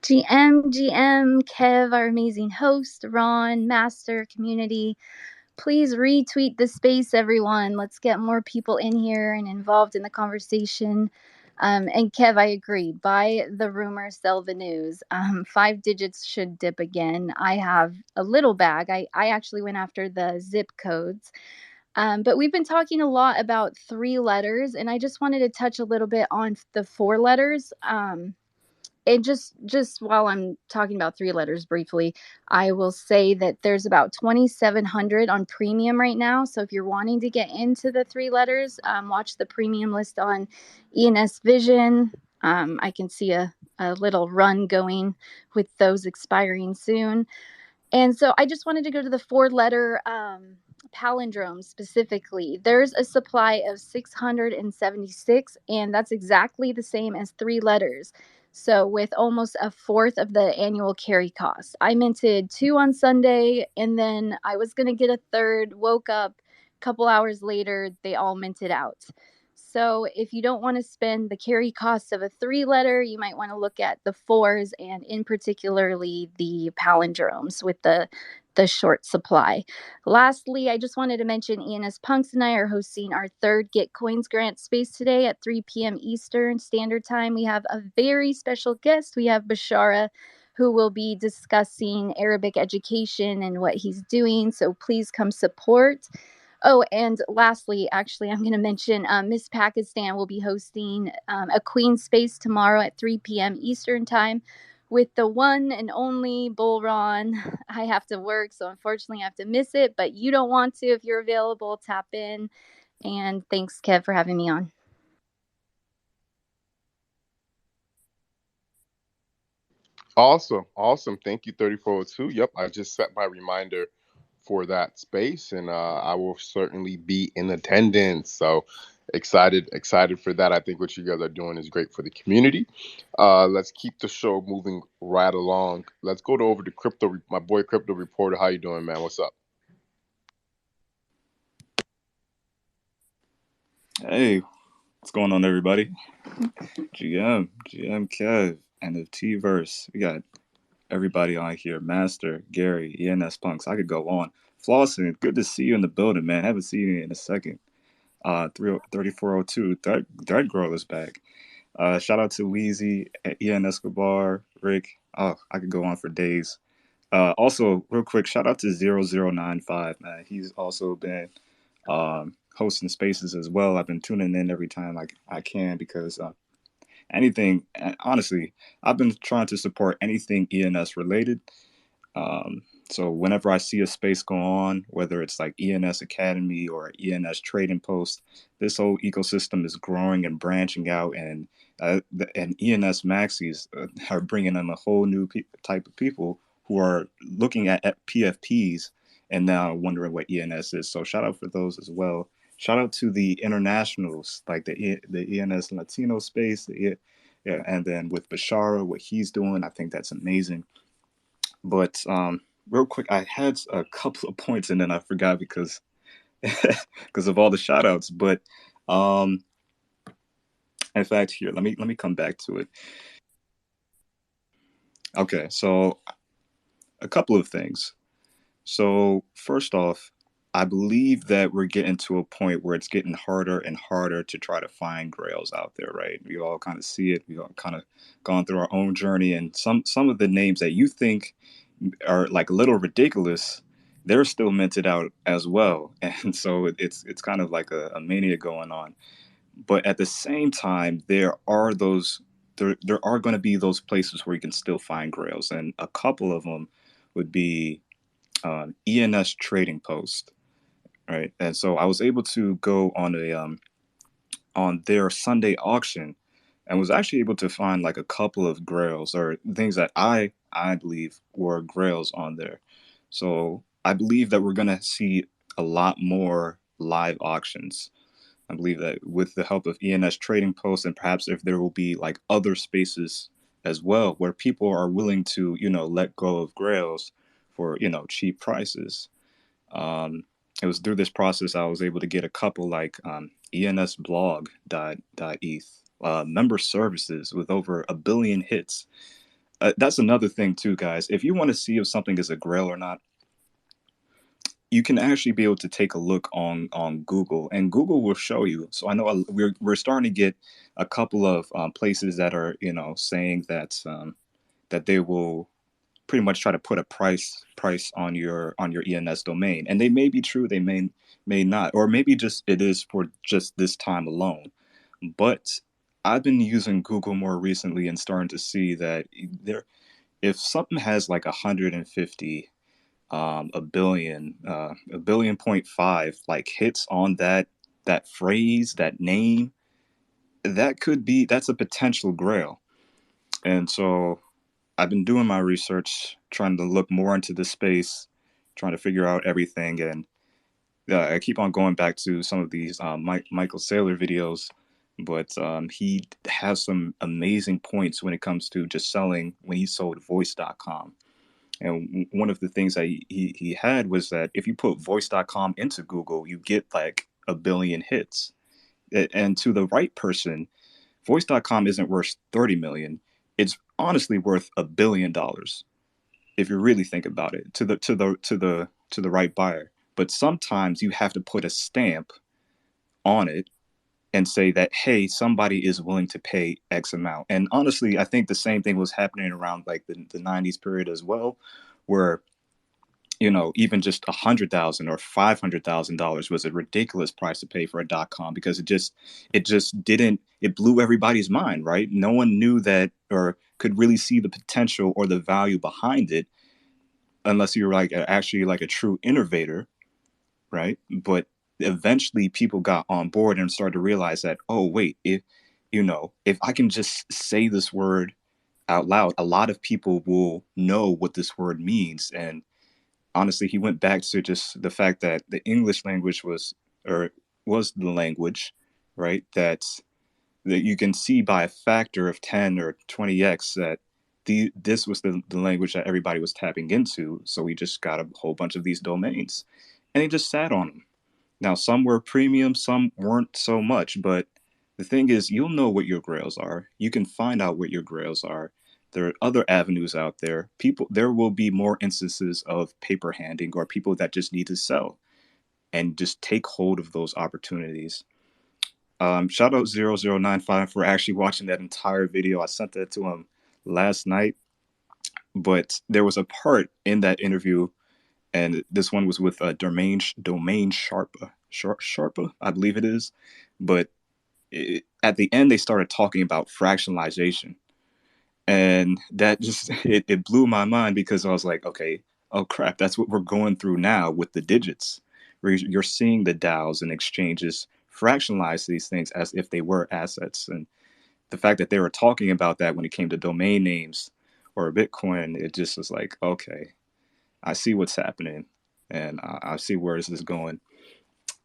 GM, Kev, our amazing host, Ron, Master, community. Please retweet the space, everyone. Let's get more people in here and involved in the conversation. And Kev, I agree. Buy the rumor, sell the news. 5 digits should dip again. I have a little bag. I actually went after the zip codes. But we've been talking a lot about 3 letters, and I just wanted to touch a little bit on the 4 letters. And just while I'm talking about 3 letters briefly, I will say that there's about 2,700 on premium right now. So if you're wanting to get into the 3 letters, watch the premium list on ENS Vision. I can see a little run going with those expiring soon. And so I just wanted to go to the 4 letter palindrome specifically. There's a supply of 676, and that's exactly the same as 3 letters. So, with almost a fourth of the annual carry cost, I minted 2 on Sunday, and then I was going to get a third, woke up a couple hours later, they all minted out. So, if you don't want to spend the carry cost of a 3 letter, you might want to look at the fours and, in particularly, the palindromes with the short supply. Lastly, I just wanted to mention ENS Punks and I are hosting our third Get Coins Grant space today at 3 p.m. Eastern Standard Time. We have a very special guest. We have Bashara, who will be discussing Arabic education and what he's doing. So please come support. Oh, and lastly, actually, I'm going to mention Miss Pakistan will be hosting a Queen Space tomorrow at 3 p.m. Eastern Time with the one and only Bull Ron. I have to work, so unfortunately, I have to miss it, but you don't want to. If you're available, tap in. And thanks, Kev, for having me on. Awesome. Thank you, 3402. Yep, I just set my reminder for that space, and I will certainly be in attendance. So excited for that. I think what you guys are doing is great for the community. Let's keep the show moving right along. Let's go over to my boy Crypto Reporter. How you doing, man? What's up? Hey, what's going on, everybody? GM Kev, and the T Verse. We got everybody on here. Master, Gary, ENS Punks. I could go on. Flossin, good to see you in the building, man. Haven't seen you in a second. 3402, Thread Girl is back. Shout out to Wheezy, Ian Escobar, Rick. Oh, I could go on for days. Also, real quick, shout out to 0095, man. He's also been hosting spaces as well. I've been tuning in every time I can because anything, honestly, I've been trying to support anything ENS related. Um, so whenever I see a space go on, whether it's like ENS Academy or ENS Trading Post, this whole ecosystem is growing and branching out, and ENS Maxis are bringing in a whole new type of people who are looking at PFPs and now wondering what ENS is. So shout out for those as well. Shout out to the internationals, like the ENS Latino space, yeah, and then with Bashara, what he's doing, I think that's amazing. But real quick, I had a couple of points and then I forgot because because of all the shout outs. But um, in fact, here, let me come back to it. Okay, so a couple of things. So first off, I believe that we're getting to a point where it's getting harder and harder to try to find grails out there, right? We all kind of see it. We all kind of gone through our own journey, and some of the names that you think are like a little ridiculous, they're still minted out as well. And so it's kind of like a mania going on. But at the same time, there are going to be those places where you can still find grails, and a couple of them would be ENS Trading Post, right? And so I was able to go on their Sunday auction and was actually able to find like a couple of grails or things that I believe were grails on there. So I believe that we're gonna see a lot more live auctions. I believe that with the help of ENS Trading Post and perhaps if there will be like other spaces as well where people are willing to, let go of grails for, cheap prices. It was through this process I was able to get a couple like ensblog.eth, member services with over a billion hits. That's another thing too, guys. If you want to see if something is a grail or not, you can actually be able to take a look on Google, and Google will show you. So I know we're starting to get a couple of places that are, saying that that they will pretty much try to put a price on your ENS domain, and they may be true, they may not, or maybe just it is for just this time alone. But I've been using Google more recently and starting to see that if something has like 150 a billion point five like hits on that phrase, that name, that's a potential grail. And so I've been doing my research, trying to look more into this space, trying to figure out everything. And I keep on going back to some of these Michael Saylor videos, but he has some amazing points when it comes to just selling when he sold voice.com. And one of the things that he had was that if you put voice.com into Google, you get like a billion hits. And to the right person, voice.com isn't worth 30 million. It's honestly worth $1 billion if you really think about it, to the right buyer. But sometimes you have to put a stamp on it and say that, hey, somebody is willing to pay X amount. And honestly, I think the same thing was happening around like the 90s period as well, where even just $100,000 or $500,000 was a ridiculous price to pay for a .com, because it blew everybody's mind, right? No one knew that or could really see the potential or the value behind it unless you're like actually like a true innovator, right? But eventually people got on board and started to realize that, oh wait, if I can just say this word out loud, a lot of people will know what this word means. And honestly, he went back to just the fact that the English language was the language, right? That you can see by a factor of 10 or 20x that this was the language that everybody was tapping into. So we just got a whole bunch of these domains, and he just sat on them. Now, some were premium, some weren't so much, but the thing is, you'll know what your grails are. You can find out what your grails are. There are other avenues out there. There will be more instances of paper handing or people that just need to sell, and just take hold of those opportunities. Shout out 0095 for actually watching that entire video. I sent that to him last night, but there was a part in that interview, and this one was with Domain Sharpa, I believe it is. But at the end, they started talking about fractionalization. And that just, it blew my mind, because I was like, okay, oh crap, that's what we're going through now with the digits, where you're seeing the DAOs and exchanges fractionalize these things as if they were assets. And the fact that they were talking about that when it came to domain names or Bitcoin, it just was like, okay, I see what's happening, and I see where this is going.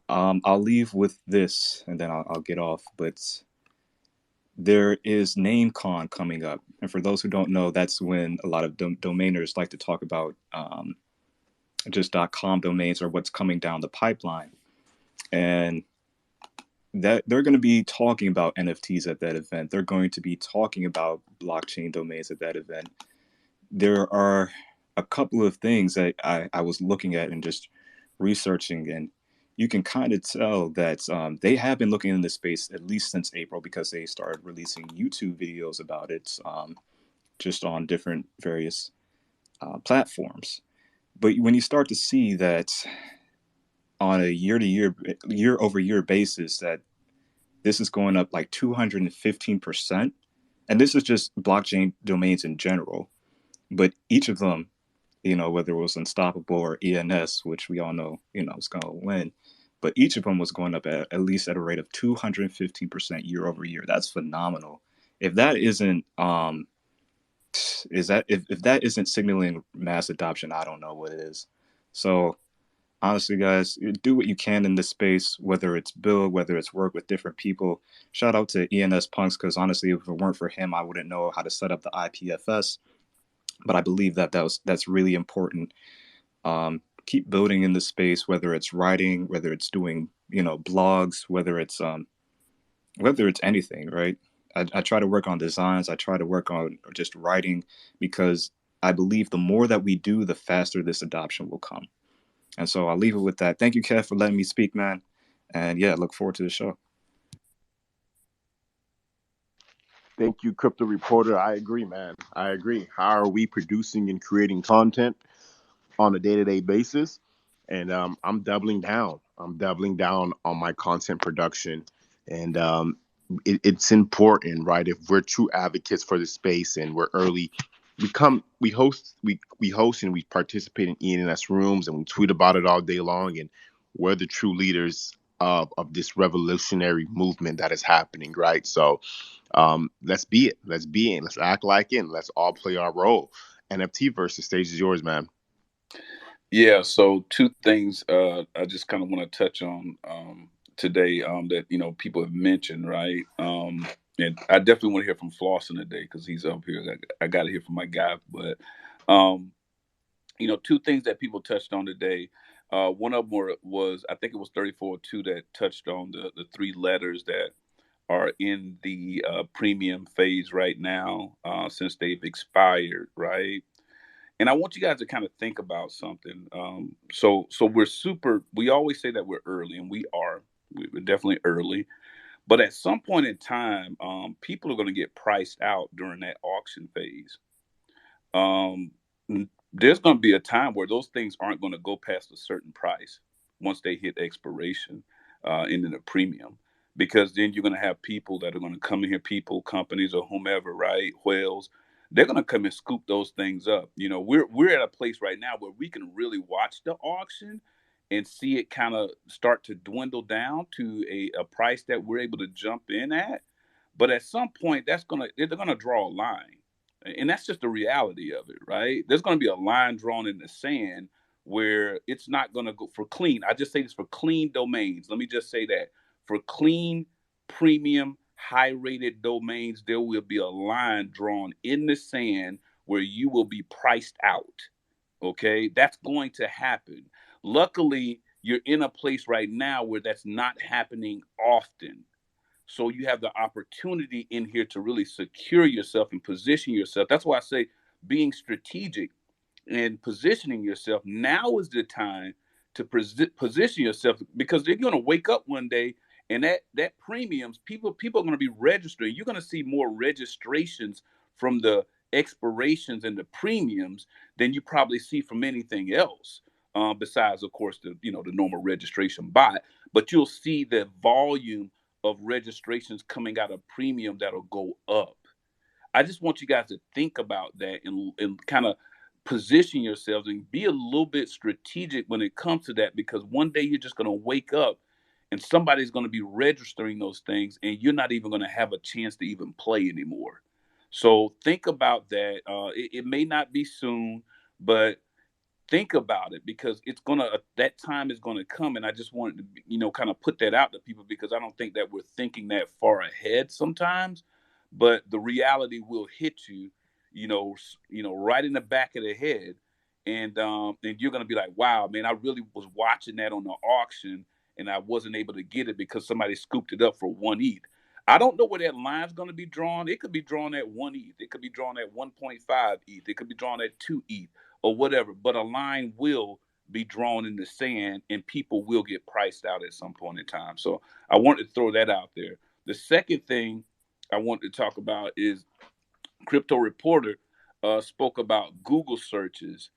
I'll leave with this, and then I'll get off. But there is NameCon coming up, and for those who don't know, that's when a lot of domainers like to talk about just .com domains or what's coming down the pipeline, and that they're going to be talking about NFTs at that event. They're going to be talking about blockchain domains at that event. There are a couple of things that I was looking at and just researching, and you can kind of tell that they have been looking in this space at least since April, because they started releasing YouTube videos about it, just on different various platforms. But when you start to see that on a year over year basis, that this is going up like 215%, and this is just blockchain domains in general, but each of them, whether it was Unstoppable or ENS, which we all know, is going to win. But each of them was going up at least at a rate of 215% year over year. That's phenomenal. If that isn't, if that isn't signaling mass adoption, I don't know what it is. So honestly, guys, do what you can in this space, whether it's build, whether it's work with different people. Shout out to ENS Punks, because honestly, if it weren't for him, I wouldn't know how to set up the IPFS. But I believe that's really important. Keep building in the space, whether it's writing, whether it's doing, blogs, whether it's anything, right? I try to work on designs. I try to work on just writing, because I believe the more that we do, the faster this adoption will come. And so I'll leave it with that. Thank you, Kev, for letting me speak, man. And yeah, look forward to the show. Thank you, Crypto Reporter. I agree, man. I agree. How are we producing and creating content on a day-to-day basis? And I'm doubling down. I'm doubling down on my content production, and it's important, right? If we're true advocates for the space and we're early, we host and we participate in ENS rooms and we tweet about it all day long, and we're the true leaders of this revolutionary movement that is happening, right? So let's be it. Let's be in. Let's act like it. Let's all play our role. NFT versus stage is yours, man. Yeah, so two things I just kind of want to touch on today that people have mentioned, right? And I definitely want to hear from Flossin today because he's up here. I got to hear from my guy, but um, two things that people touched on today. One of them was I think it was 3402 that touched on the three letters that are in the premium phase right now since they've expired, right? And I want you guys to kind of think about something. So we always say that we're early, and we are. We're definitely early. But at some point in time, people are going to get priced out during that auction phase. Um, there's going to be a time where those things aren't going to go past a certain price once they hit expiration into the premium. Because then you're going to have people that are going to come in here, people, companies, or whomever, right? Whales, they're going to come and scoop those things up. We're at a place right now where we can really watch the auction and see it kind of start to dwindle down to a price that we're able to jump in at. But at some point, they're gonna draw a line, and that's just the reality of it, right? There's gonna be a line drawn in the sand where it's not gonna go for clean. I just say this for clean domains. Let me just say that for clean, premium, high-rated domains, there will be a line drawn in the sand where you will be priced out. Okay, that's going to happen. Luckily, you're in a place right now where that's not happening often. So you have the opportunity in here to really secure yourself and position yourself. That's why I say being strategic and positioning yourself. Now is the time to position yourself because they're going to wake up one day and that premiums people are going to be registering. You're going to see more registrations from the expirations and the premiums than you probably see from anything else. Besides, of course, the normal registration bot, but you'll see the volume of registrations coming out of premium that'll go up. I just want you guys to think about that and kind of position yourselves and be a little bit strategic when it comes to that because one day you're just going to wake up and somebody's going to be registering those things and you're not even going to have a chance to even play anymore. So think about that. It may not be soon, but think about it because it's gonna that time is gonna come, and I just wanted to kind of put that out to people because I don't think that we're thinking that far ahead sometimes, but the reality will hit you, right in the back of the head, and you're gonna be like, wow, man, I really was watching that on the auction, and I wasn't able to get it because somebody scooped it up for 1 ETH. I don't know where that line's going to be drawn. It could be drawn at 1 ETH. It could be drawn at 1.5 ETH. It could be drawn at 2 ETH or whatever. But a line will be drawn in the sand and people will get priced out at some point in time. So I wanted to throw that out there. The second thing I wanted to talk about is Crypto Reporter spoke about Google searches,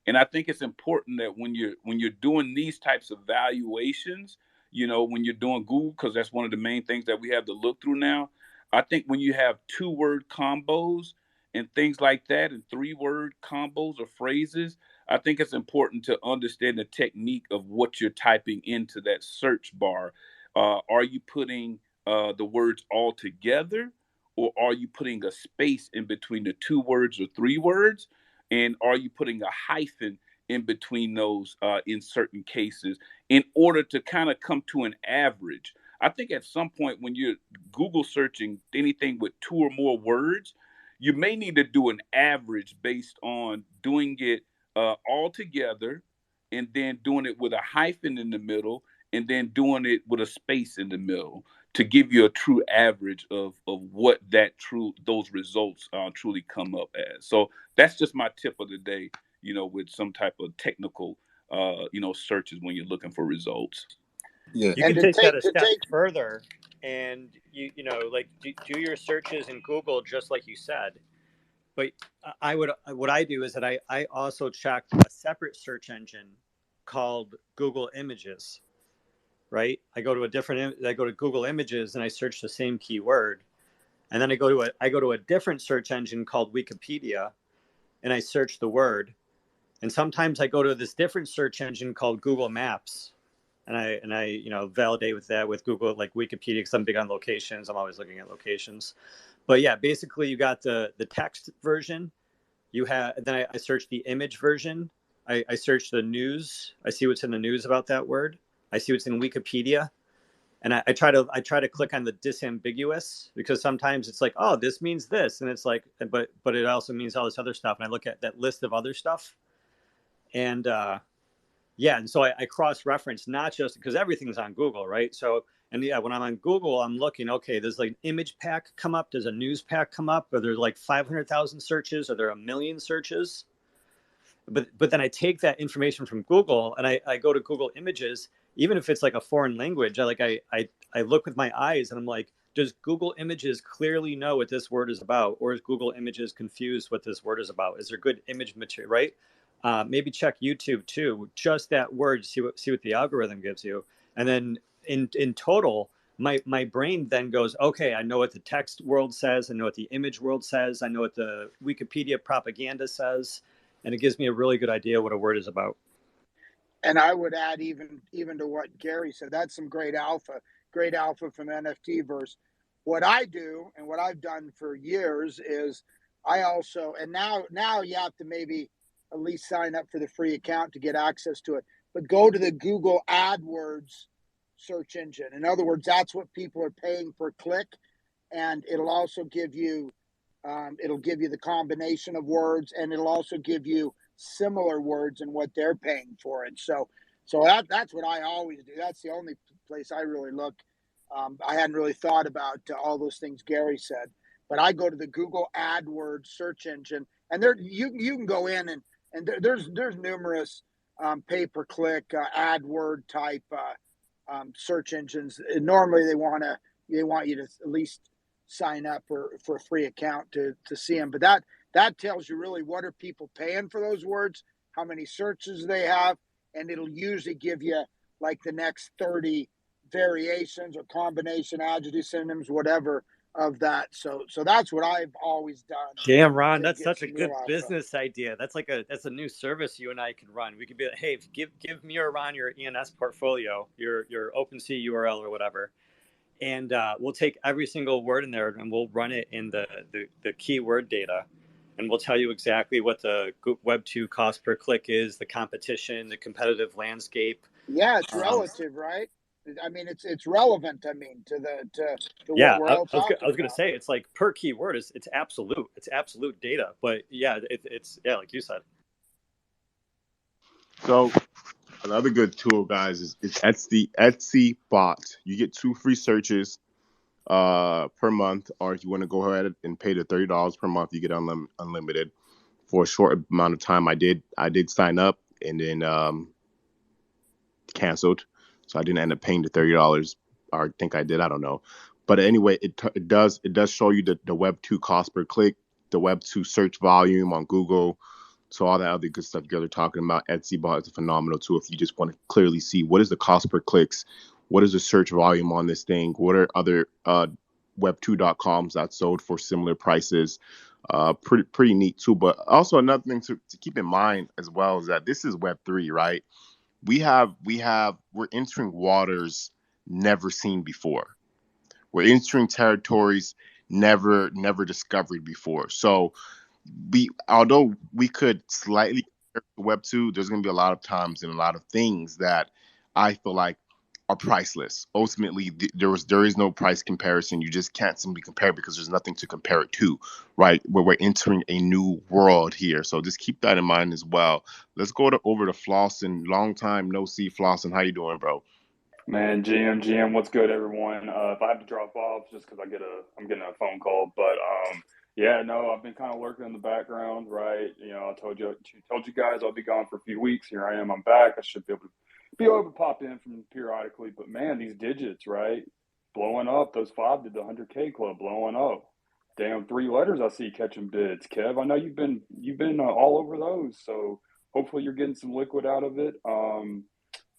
and I think it's important that when you're doing these types of valuations, when you're doing Google, because that's one of the main things that we have to look through now. I think when you have two-word combos and things like that, and three-word combos or phrases, I think it's important to understand the technique of what you're typing into that search bar. Are you putting the words all together? Or are you putting a space in between the two words or three words? And are you putting a hyphen in between those in certain cases in order to kind of come to an average? I think at some point when you're Google searching anything with two or more words, you may need to do an average based on doing it all together and then doing it with a hyphen in the middle and then doing it with a space in the middle to give you a true average of what those results truly come up as. So that's just my tip of the day. With some type of technical searches when you're looking for results. Yeah. You And can to take that take a to step take further, and you know, like do your searches in Google just like you said. But I would what I do is that I also check a separate search engine called Google Images. Right? I go to Google Images and I search the same keyword, and then I go to a different search engine called Wikipedia, and I search the word. And sometimes I go to this different search engine called Google Maps, and I you know validate with that with Google like Wikipedia because I'm big on locations. I'm always looking at locations. But yeah, basically you got the text version. You have then I search the image version. I search the news. I see what's in the news about that word. I see what's in Wikipedia, and I try to click on the disambiguous because sometimes it's like, oh, this means this, and it's like, but it also means all this other stuff. And I look at that list of other stuff, and yeah, and so I cross reference not just because everything's on Google, right? So and yeah, when I'm on Google, I'm looking, okay, there's like an image pack come up, there's a news pack come up, or there's like 500,000 searches, or there are a million searches. But then I take that information from Google and I go to Google Images, even if it's like a foreign language. I look with my eyes and I'm like, does Google Images clearly know what this word is about, or is Google Images confused what this word is about? Is there good image material, right? Maybe check YouTube too, just that word, see what the algorithm gives you, and then in total, my brain then goes, okay, I know what the text world says, I know what the image world says, I know what the Wikipedia propaganda says, and it gives me a really good idea what a word is about. and I would add even to what Gary said. That's some great alpha from NFT verse. What I do and what I've done for years is I also and now you have to maybe at least sign up for the free account to get access to it. But go to the Google AdWords search engine. In other words, that's what people are paying per click, and it'll give you the combination of words, and it'll also give you similar words and what they're paying for it. So that's what I always do. That's the only place I really look. I hadn't really thought about all those things Gary said, but I go to the Google AdWords search engine, and there you can go in and there's numerous pay per click AdWord type search engines. And normally they want you to at least sign up for a free account to see them. But that tells you really what are people paying for those words, how many searches they have, and it'll usually give you like the next 30 variations or combination adjectives, synonyms, whatever of that. So that's what I've always done Damn, Ron, to that's get such a some good real alpha. business idea. That's a new service you and I can run. We could be like, hey, give me or Ron your ENS portfolio, your OpenSea URL or whatever, and we'll take every single word in there and we'll run it in the keyword data, and we'll tell you exactly what the Web2 cost per click is, the competition, the competitive landscape. Yeah, it's Um, relative, right? I mean, it's relevant. I mean, to what yeah, we're all I talking was gonna about. say it's like per keyword is it's absolute data, but yeah, it's yeah, like you said. So another good tool, guys, is Etsy bot. You get 2 free searches per month, or if you want to go ahead and pay the $30 per month, you get unlimited for a short amount of time. I did sign up and then canceled, so I didn't end up paying the $30, or I think I did. I don't know, but anyway, it does show you the Web2 cost per click, the Web2 search volume on Google. So all that other good stuff you guys are talking about. Etsy bot is a phenomenal tool if you just want to clearly see what is the cost per clicks, what is the search volume on this thing, what are other web2.coms that sold for similar prices. Pretty neat too. But also another thing to keep in mind as well is that this is Web3, right? We're entering waters never seen before. We're entering territories never discovered before. So although we could slightly compare to Web 2, there's going to be a lot of times and a lot of things that I feel like are priceless. Ultimately, there is no price comparison. You just can't simply compare because there's nothing to compare it to, right? Where we're entering a new world here. So just keep that in mind as well. Let's go over to Flossin. Long time no see, Flossin. How you doing, bro? Man, GM, what's good, everyone? If I have to drop off, just because I'm getting a phone call, but yeah, no, I've been kind of lurking in the background, right? You know, I told you guys I'll be gone for a few weeks. Here I am, I'm back. I should be able to People would pop in from periodically, but man, these digits, right? Blowing up. Those 5 did the 100K club blowing up. Damn, 3 letters I see catching bids. Kev, I know you've been all over those, so hopefully you're getting some liquid out of it.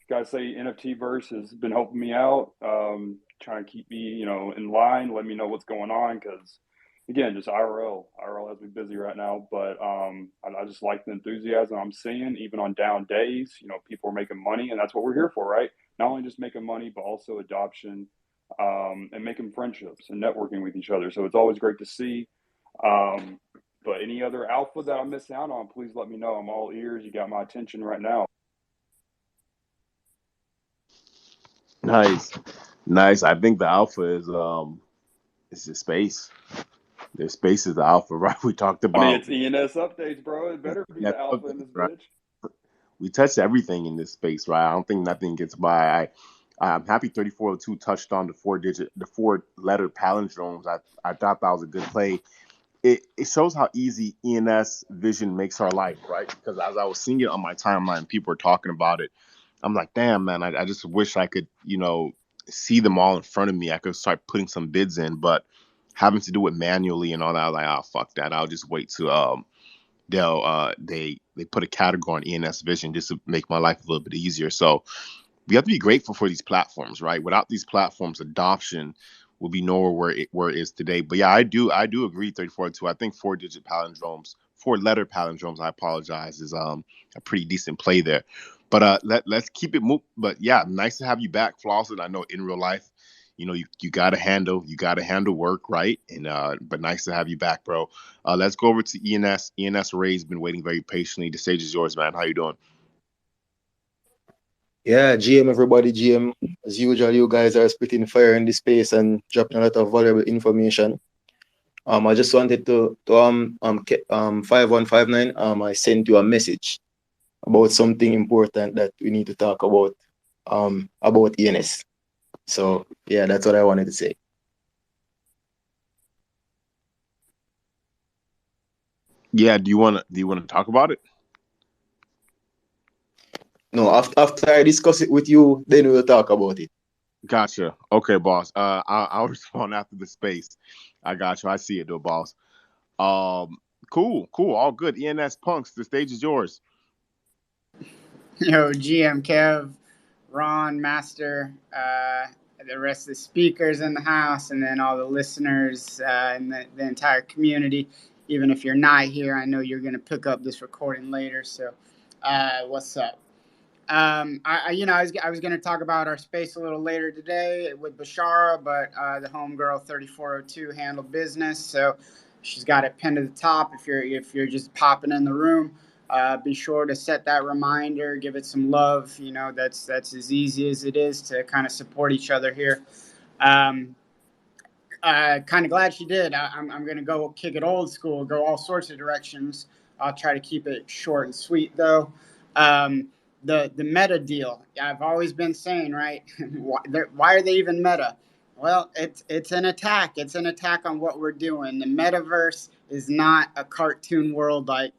Gotta say, NFT verse has been helping me out, trying to keep me, in line, let me know what's going on, because again, just IRL has me busy right now, but I just like the enthusiasm I'm seeing, even on down days. People are making money, and that's what we're here for, right? Not only just making money, but also adoption, and making friendships and networking with each other. So it's always great to see. Um, but any other alpha that I'm missing out on, please let me know. I'm all ears. You got my attention right now. Nice, nice. I think the alpha is the space. The space is the alpha, right? We talked I mean, about it's ENS updates, bro. It better be that the alpha in update, this right? bitch. We touched everything in this space, right? I don't think nothing gets by. I'm happy 3402 touched on the 4 letter palindromes. I thought that was a good play. It shows how easy ENS vision makes our life, right? Because as I was seeing it on my timeline, people were talking about it. I'm like, damn, man, I just wish I could, see them all in front of me. I could start putting some bids in, but having to do it manually and all that, I was like, oh, fuck that. I'll just wait to they put a category on ENS vision just to make my life a little bit easier. So we have to be grateful for these platforms, right? Without these platforms, adoption will be nowhere where it is today. But yeah, I do agree. 34.2. I think 4-digit palindromes, 4-letter palindromes. I apologize, is a pretty decent play there. But let's keep it move. But yeah, nice to have you back, Flossin. I know in real life, you gotta handle work, right? And but nice to have you back, bro. Let's go over to ENS. ENS Ray's been waiting very patiently. The stage is yours, man. How you doing? Yeah, GM, everybody, GM. As usual, you guys are spitting fire in the space and dropping a lot of valuable information. I just wanted to 5159. I sent you a message about something important that we need to talk about ENS. So yeah, that's what I wanted to say. Yeah, do you wanna talk about it? No, after I discuss it with you, then we'll talk about it. Gotcha. Okay, boss. I'll respond after the space. I got you. I see it, though, boss. Um, cool. All good. ENS punks. The stage is yours. Yo, GM Kev, Ron, Master, the rest of the speakers in the house, and then all the listeners and the entire community. Even if you're not here, I know you're going to pick up this recording later. So, what's up? I was going to talk about our space a little later today with Bashara, but the homegirl 3402 handled business, so she's got it pinned to the top. If you're just popping in the room, be sure to set that reminder, give it some love. That's as easy as it is to kind of support each other here. Um, kind of glad she did. I'm going to go kick it old school, go all sorts of directions. I'll try to keep it short and sweet, though. The meta deal. I've always been saying, right? Why are they even meta? Well, it's an attack. It's an attack on what we're doing. The metaverse is not a cartoon world like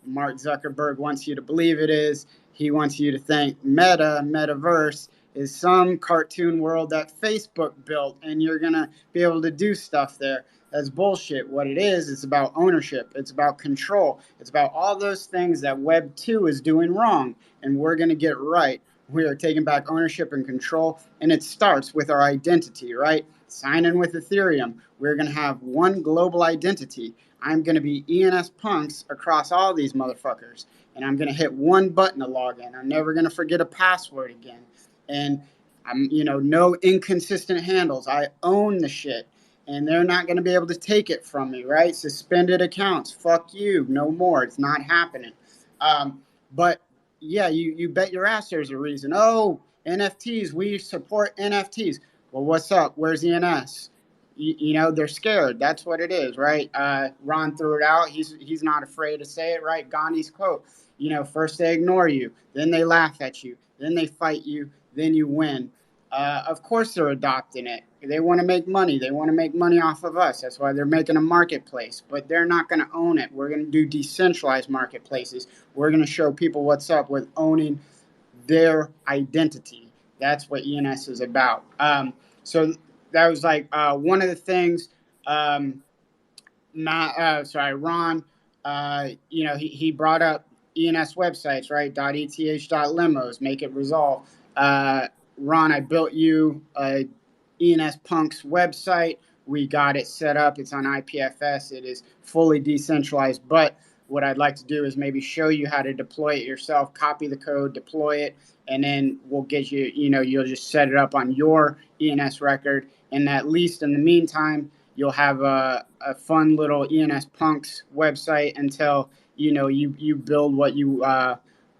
Mark Zuckerberg wants you to believe it is. He wants you to think metaverse is some cartoon world that Facebook built and you're going to be able to do stuff there. That's bullshit. What it is, it's about ownership. It's about control. It's about all those things that Web 2 is doing wrong and we're going to get right. We are taking back ownership and control, and it starts with our identity, right? Sign in with Ethereum. We're going to have one global identity. I'm going to be ENS punks across all these motherfuckers. And I'm going to hit one button to log in. I'm never going to forget a password again. And no inconsistent handles. I own the shit. And they're not going to be able to take it from me, right? Suspended accounts. Fuck you. No more. It's not happening. But yeah, you bet your ass there's a reason. Oh, NFTs. We support NFTs. Well, what's up? Where's ENS? They're scared. That's what it is, right? Ron threw it out. He's not afraid to say it, right? Gandhi's quote. First they ignore you, then they laugh at you, then they fight you, then you win. Of course they're adopting it. They want to make money. They want to make money off of us. That's why they're making a marketplace. But they're not going to own it. We're going to do decentralized marketplaces. We're going to show people what's up with owning their identity. That's what ENS is about. So that was like one of the things. Ron, he brought up ENS websites, right? .eth.limos, make it resolve. Ron, I built you a ENS Punk's website. We got it set up. It's on IPFS. It is fully decentralized. But what I'd like to do is maybe show you how to deploy it yourself, copy the code, deploy it, and then we'll get you, you'll just set it up on your ENS record. And at least in the meantime, you'll have a fun little ENS Punks website until, you build what you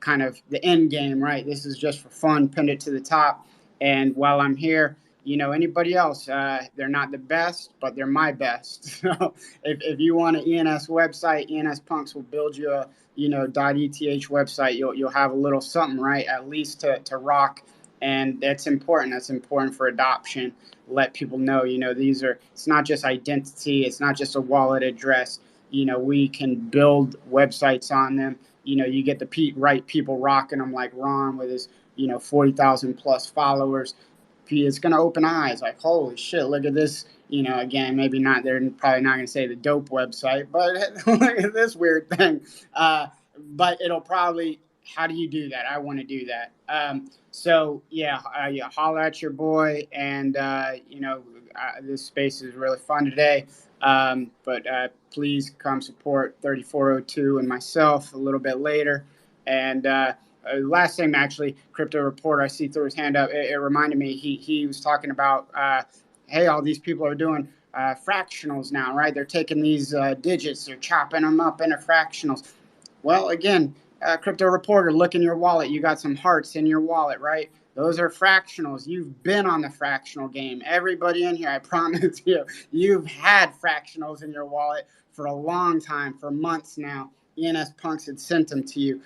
kind of the end game, right? This is just for fun, pinned it to the top. And while I'm here, anybody else, they're not the best, but they're my best. So if you want an ENS website, ENS Punks will build you a, .eth website. You'll have a little something, right? At least to rock. And that's important. That's important for adoption. Let people know, it's not just identity. It's not just a wallet address. We can build websites on them. You get the right people rocking them, like Ron with his, 40,000 plus followers. It's going to open eyes, like, holy shit, look at this. Again, maybe not, they're probably not going to say the dope website, but look at this weird thing. But it'll probably, how do you do that? I want to do that. So yeah, holler at your boy, and this space is really fun today. But please come support 3402 and myself a little bit later. And last thing, actually, Crypto Reporter, I see threw his hand up. It reminded me, he was talking about, hey, all these people are doing fractionals now, right? They're taking these digits, they're chopping them up into fractionals. Well, again, Crypto Reporter, look in your wallet. You got some hearts in your wallet, right? Those are fractionals. You've been on the fractional game. Everybody in here, I promise you, you've had fractionals in your wallet for a long time, for months now. ENS Punks had sent them to you.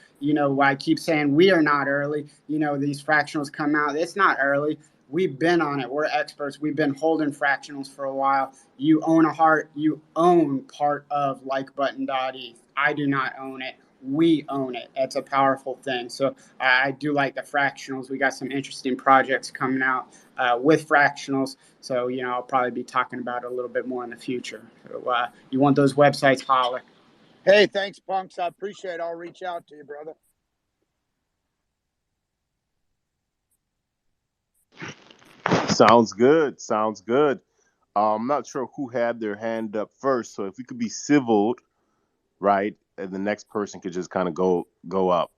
I keep saying we are not early. These fractionals come out. It's not early. We've been on it. We're experts. We've been holding fractionals for a while. You own a heart. You own part of likebutton.eth. I do not own it. We own it. That's a powerful thing. So I do like the fractionals. We got some interesting projects coming out with fractionals. So, I'll probably be talking about it a little bit more in the future. So you want those websites, holler. Hey, thanks, Punks. I appreciate it. I'll reach out to you, brother. Sounds good. Sounds good. I'm not sure who had their hand up first, so if we could be civiled, right, and the next person could just kind of go up.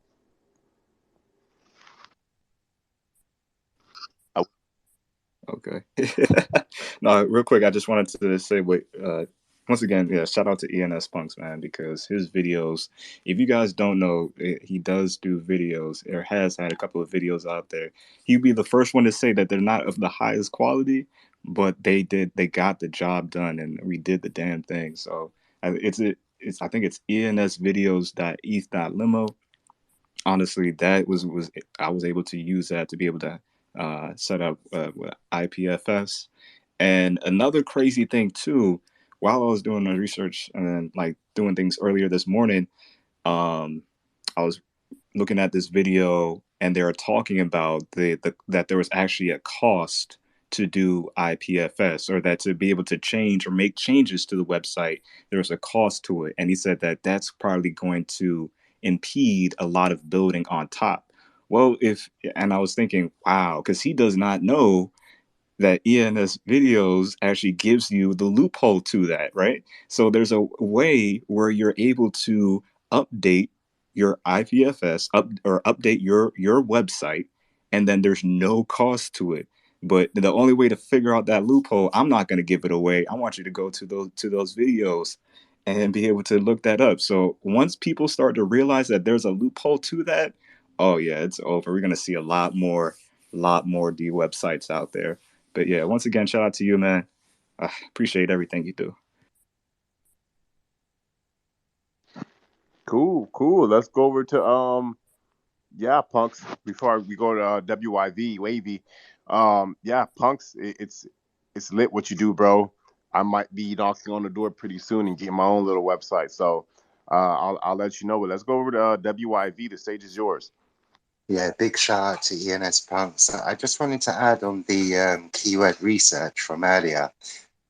Oh, Okay. No, real quick, I just wanted to say, once again, yeah, shout out to ENS Punks, man, because his videos, if you guys don't know, he does do videos, or has had a couple of videos out there. He'd be the first one to say that they're not of the highest quality, but they got the job done, and we did the damn thing. So I think it's ensvideos.eth.limo. Honestly, that was I was able to use that to be able to set up with IPFS. And another crazy thing too, while I was doing the research and like doing things earlier this morning, um, I was looking at this video and they were talking about that there was actually a cost to do IPFS, or that to be able to change or make changes to the website, there was a cost to it. And he said that that's probably going to impede a lot of building on top. Well, and I was thinking, wow, because he does not know that ENS videos actually gives you the loophole to that, right? So there's a way where you're able to update your IPFS or update your website, and then there's no cost to it. But the only way to figure out that loophole, I'm not going to give it away. I want you to go to those videos and be able to look that up. So once people start to realize that there's a loophole to that, oh yeah, it's over. We're going to see a lot more D websites out there. But yeah, once again, shout out to you, man. I appreciate everything you do. cool. Let's go over to yeah, Punks. Before we go to WYV Wavy, yeah, Punks. It's lit what you do, bro. I might be knocking on the door pretty soon and getting my own little website. So I'll let you know. But let's go over to WYV. The stage is yours. Yeah, big shout out to ENS Punks. I just wanted to add on the keyword research from earlier.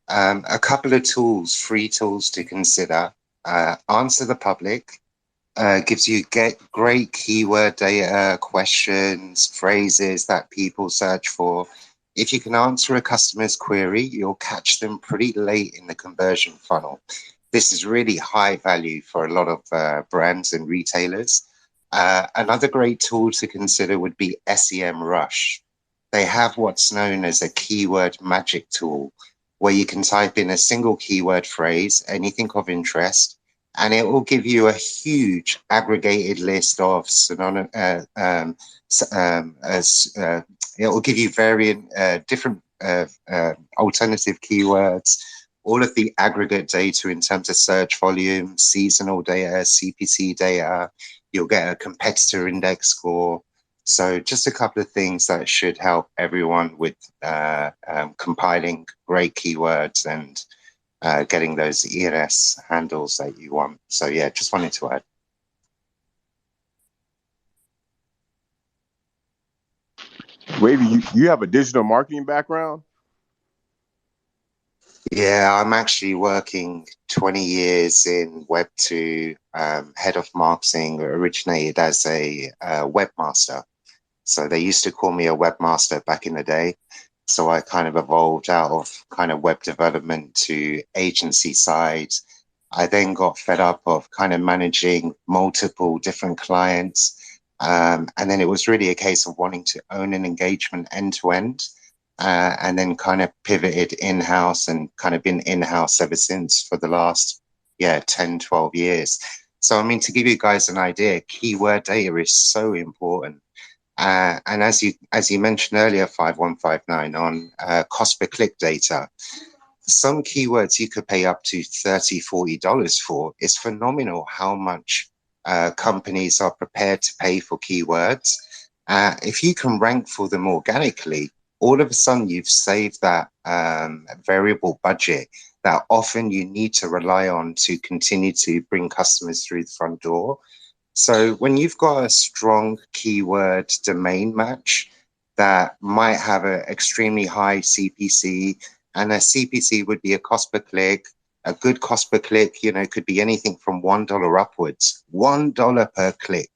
A couple of tools, free tools to consider. Answer the Public gives you get great keyword data, questions, phrases that people search for. If you can answer a customer's query, you'll catch them pretty late in the conversion funnel. This is really high value for a lot of brands and retailers. Another great tool to consider would be SEM Rush. They have what's known as a keyword magic tool, where you can type in a single keyword phrase, anything of interest, and it will give you a huge aggregated list of it will give you different alternative keywords, all of the aggregate data in terms of search volume, seasonal data, CPC data. You'll get a competitor index score. So just a couple of things that should help everyone with compiling great keywords and getting those ENS handles that you want. So yeah, just wanted to add. Wavy, you have a digital marketing background? Yeah, I'm actually working 20 years in Web2, head of marketing, originated as a webmaster. So they used to call me a webmaster back in the day. So I kind of evolved out of kind of web development to agency side. I then got fed up of kind of managing multiple different clients. And then it was really a case of wanting to own an engagement end to end. And then kind of pivoted in-house and kind of been in-house ever since for the last, 10, 12 years. So, I mean, to give you guys an idea, keyword data is so important. And as you mentioned earlier, 5159 on cost per click data, some keywords you could pay up to $30, $40 for. It's phenomenal how much companies are prepared to pay for keywords. If you can rank for them organically, all of a sudden you've saved that variable budget that often you need to rely on to continue to bring customers through the front door. So when you've got a strong keyword domain match that might have an extremely high CPC, and a CPC would be a cost per click, a good cost per click, could be anything from $1 upwards, $1 per click.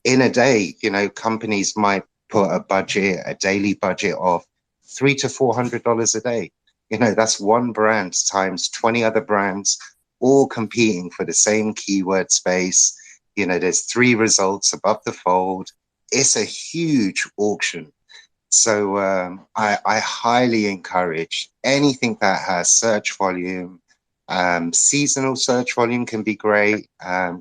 In a day, companies might put a daily budget of $300 to $400 a day. That's one brand times 20 other brands, all competing for the same keyword space. There's 3 results above the fold. It's a huge auction. So I highly encourage anything that has search volume. Seasonal search volume can be great.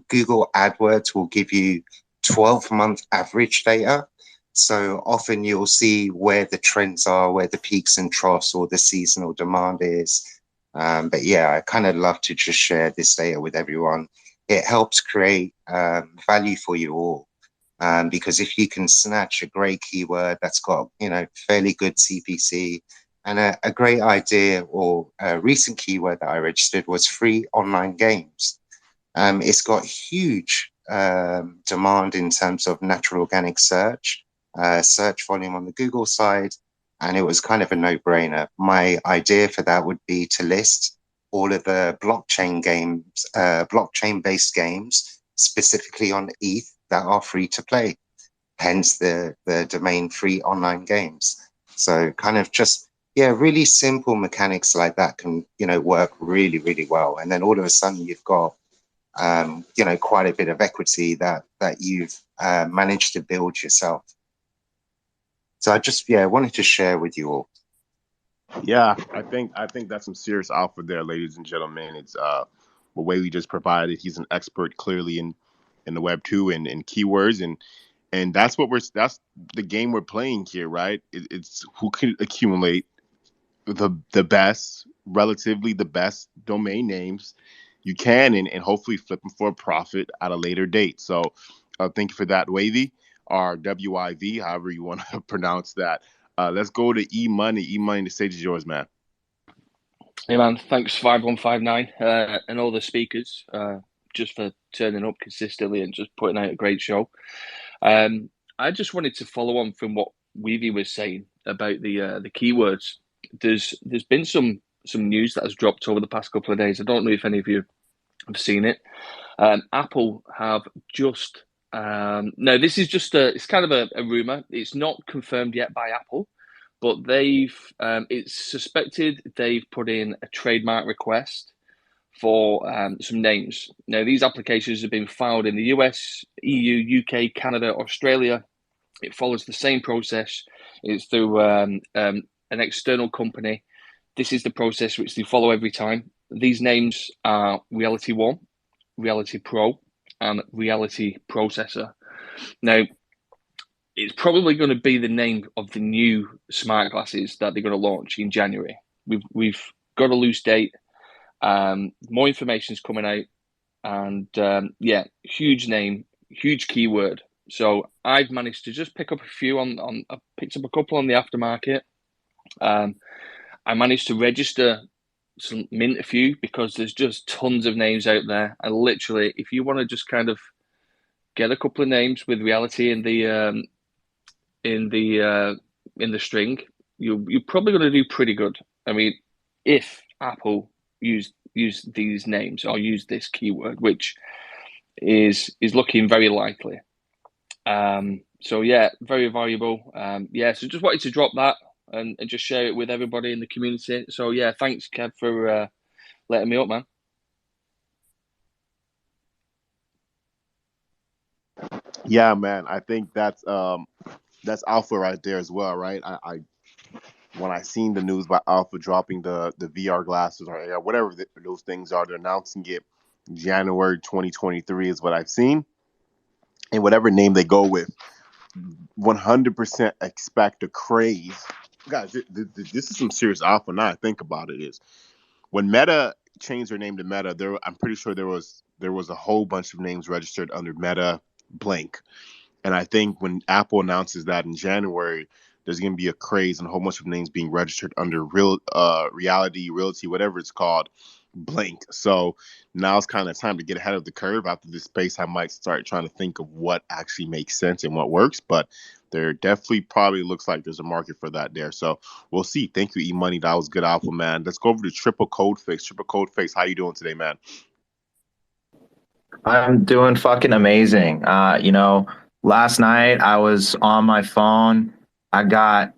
Google AdWords will give you 12-month average data. So often you'll see where the trends are, where the peaks and troughs or the seasonal demand is. But yeah, I kind of love to just share this data with everyone. It helps create value for you all. Because if you can snatch a great keyword that's got, fairly good CPC, and a great idea or a recent keyword that I registered was free online games. It's got huge demand in terms of natural organic search volume on the Google side, and it was kind of a no-brainer. My idea for that would be to list all of the blockchain-based games, specifically on ETH, that are free to play, hence the domain free online games. So kind of just, really simple mechanics like that can, work really, really well. And then all of a sudden you've got, quite a bit of equity that you've managed to build yourself. So I just, wanted to share with you all. Yeah, I think that's some serious alpha there, ladies and gentlemen. It's what Whaley just provided. He's an expert clearly in the Web 2 and in keywords, and that's that's the game we're playing here, right? It's who can accumulate relatively the best domain names you can, and hopefully flip them for a profit at a later date. So thank you for that, Wavy, or WIV, however you want to pronounce that. Let's go to E Money. E Money, the stage is yours, man. Hey man, thanks 5159 and all the speakers just for turning up consistently and just putting out a great show. I just wanted to follow on from what Weavy was saying about the keywords. There's been some news that has dropped over the past couple of days. I don't know if any of you have seen it. Apple have just no, this is just it's kind of a rumor. It's not confirmed yet by Apple, but it's suspected they've put in a trademark request for some names. Now, these applications have been filed in the US, EU, UK, Canada, Australia. It follows the same process. It's through an external company. This is the process which they follow every time. These names are Reality One, Reality Pro, and Reality Processor. Now, it's probably going to be the name of the new smart glasses that they're going to launch in January. We've got a loose date. More information is coming out, and yeah, huge name, huge keyword. So I've managed to just pick up a few I picked up a couple on the aftermarket. I managed to register mint a few because there's just tons of names out there. And literally, if you want to just kind of get a couple of names with reality in the string, you're probably going to do pretty good. I mean, if Apple use these names or use this keyword, which is looking very likely. So yeah, very valuable. Yeah, so just wanted to drop that and just share it with everybody in the community. So yeah, thanks, Kev, for letting me up, man. Yeah, man. I think that's Alpha right there as well, right? I when I seen the news about Alpha dropping the VR glasses or whatever those things are, they're announcing it January 2023 is what I've seen, and whatever name they go with, 100% expect a craze. Guys, this is some serious Alpha. Now I think about it, is when Meta changed their name to Meta, I'm pretty sure there was a whole bunch of names registered under Meta blank. And I think when Apple announces that in January, there's going to be a craze and a whole bunch of names being registered under reality, whatever it's called, blank. So now it's kind of time to get ahead of the curve. After this space, I might start trying to think of what actually makes sense and what works. But there definitely probably looks like there's a market for that there. So we'll see. Thank you, E-Money. That was good Alpha, man. Let's go over to Triple Code Face. Triple Code Face, how you doing today, man? I'm doing fucking amazing. Last night I was on my phone. I got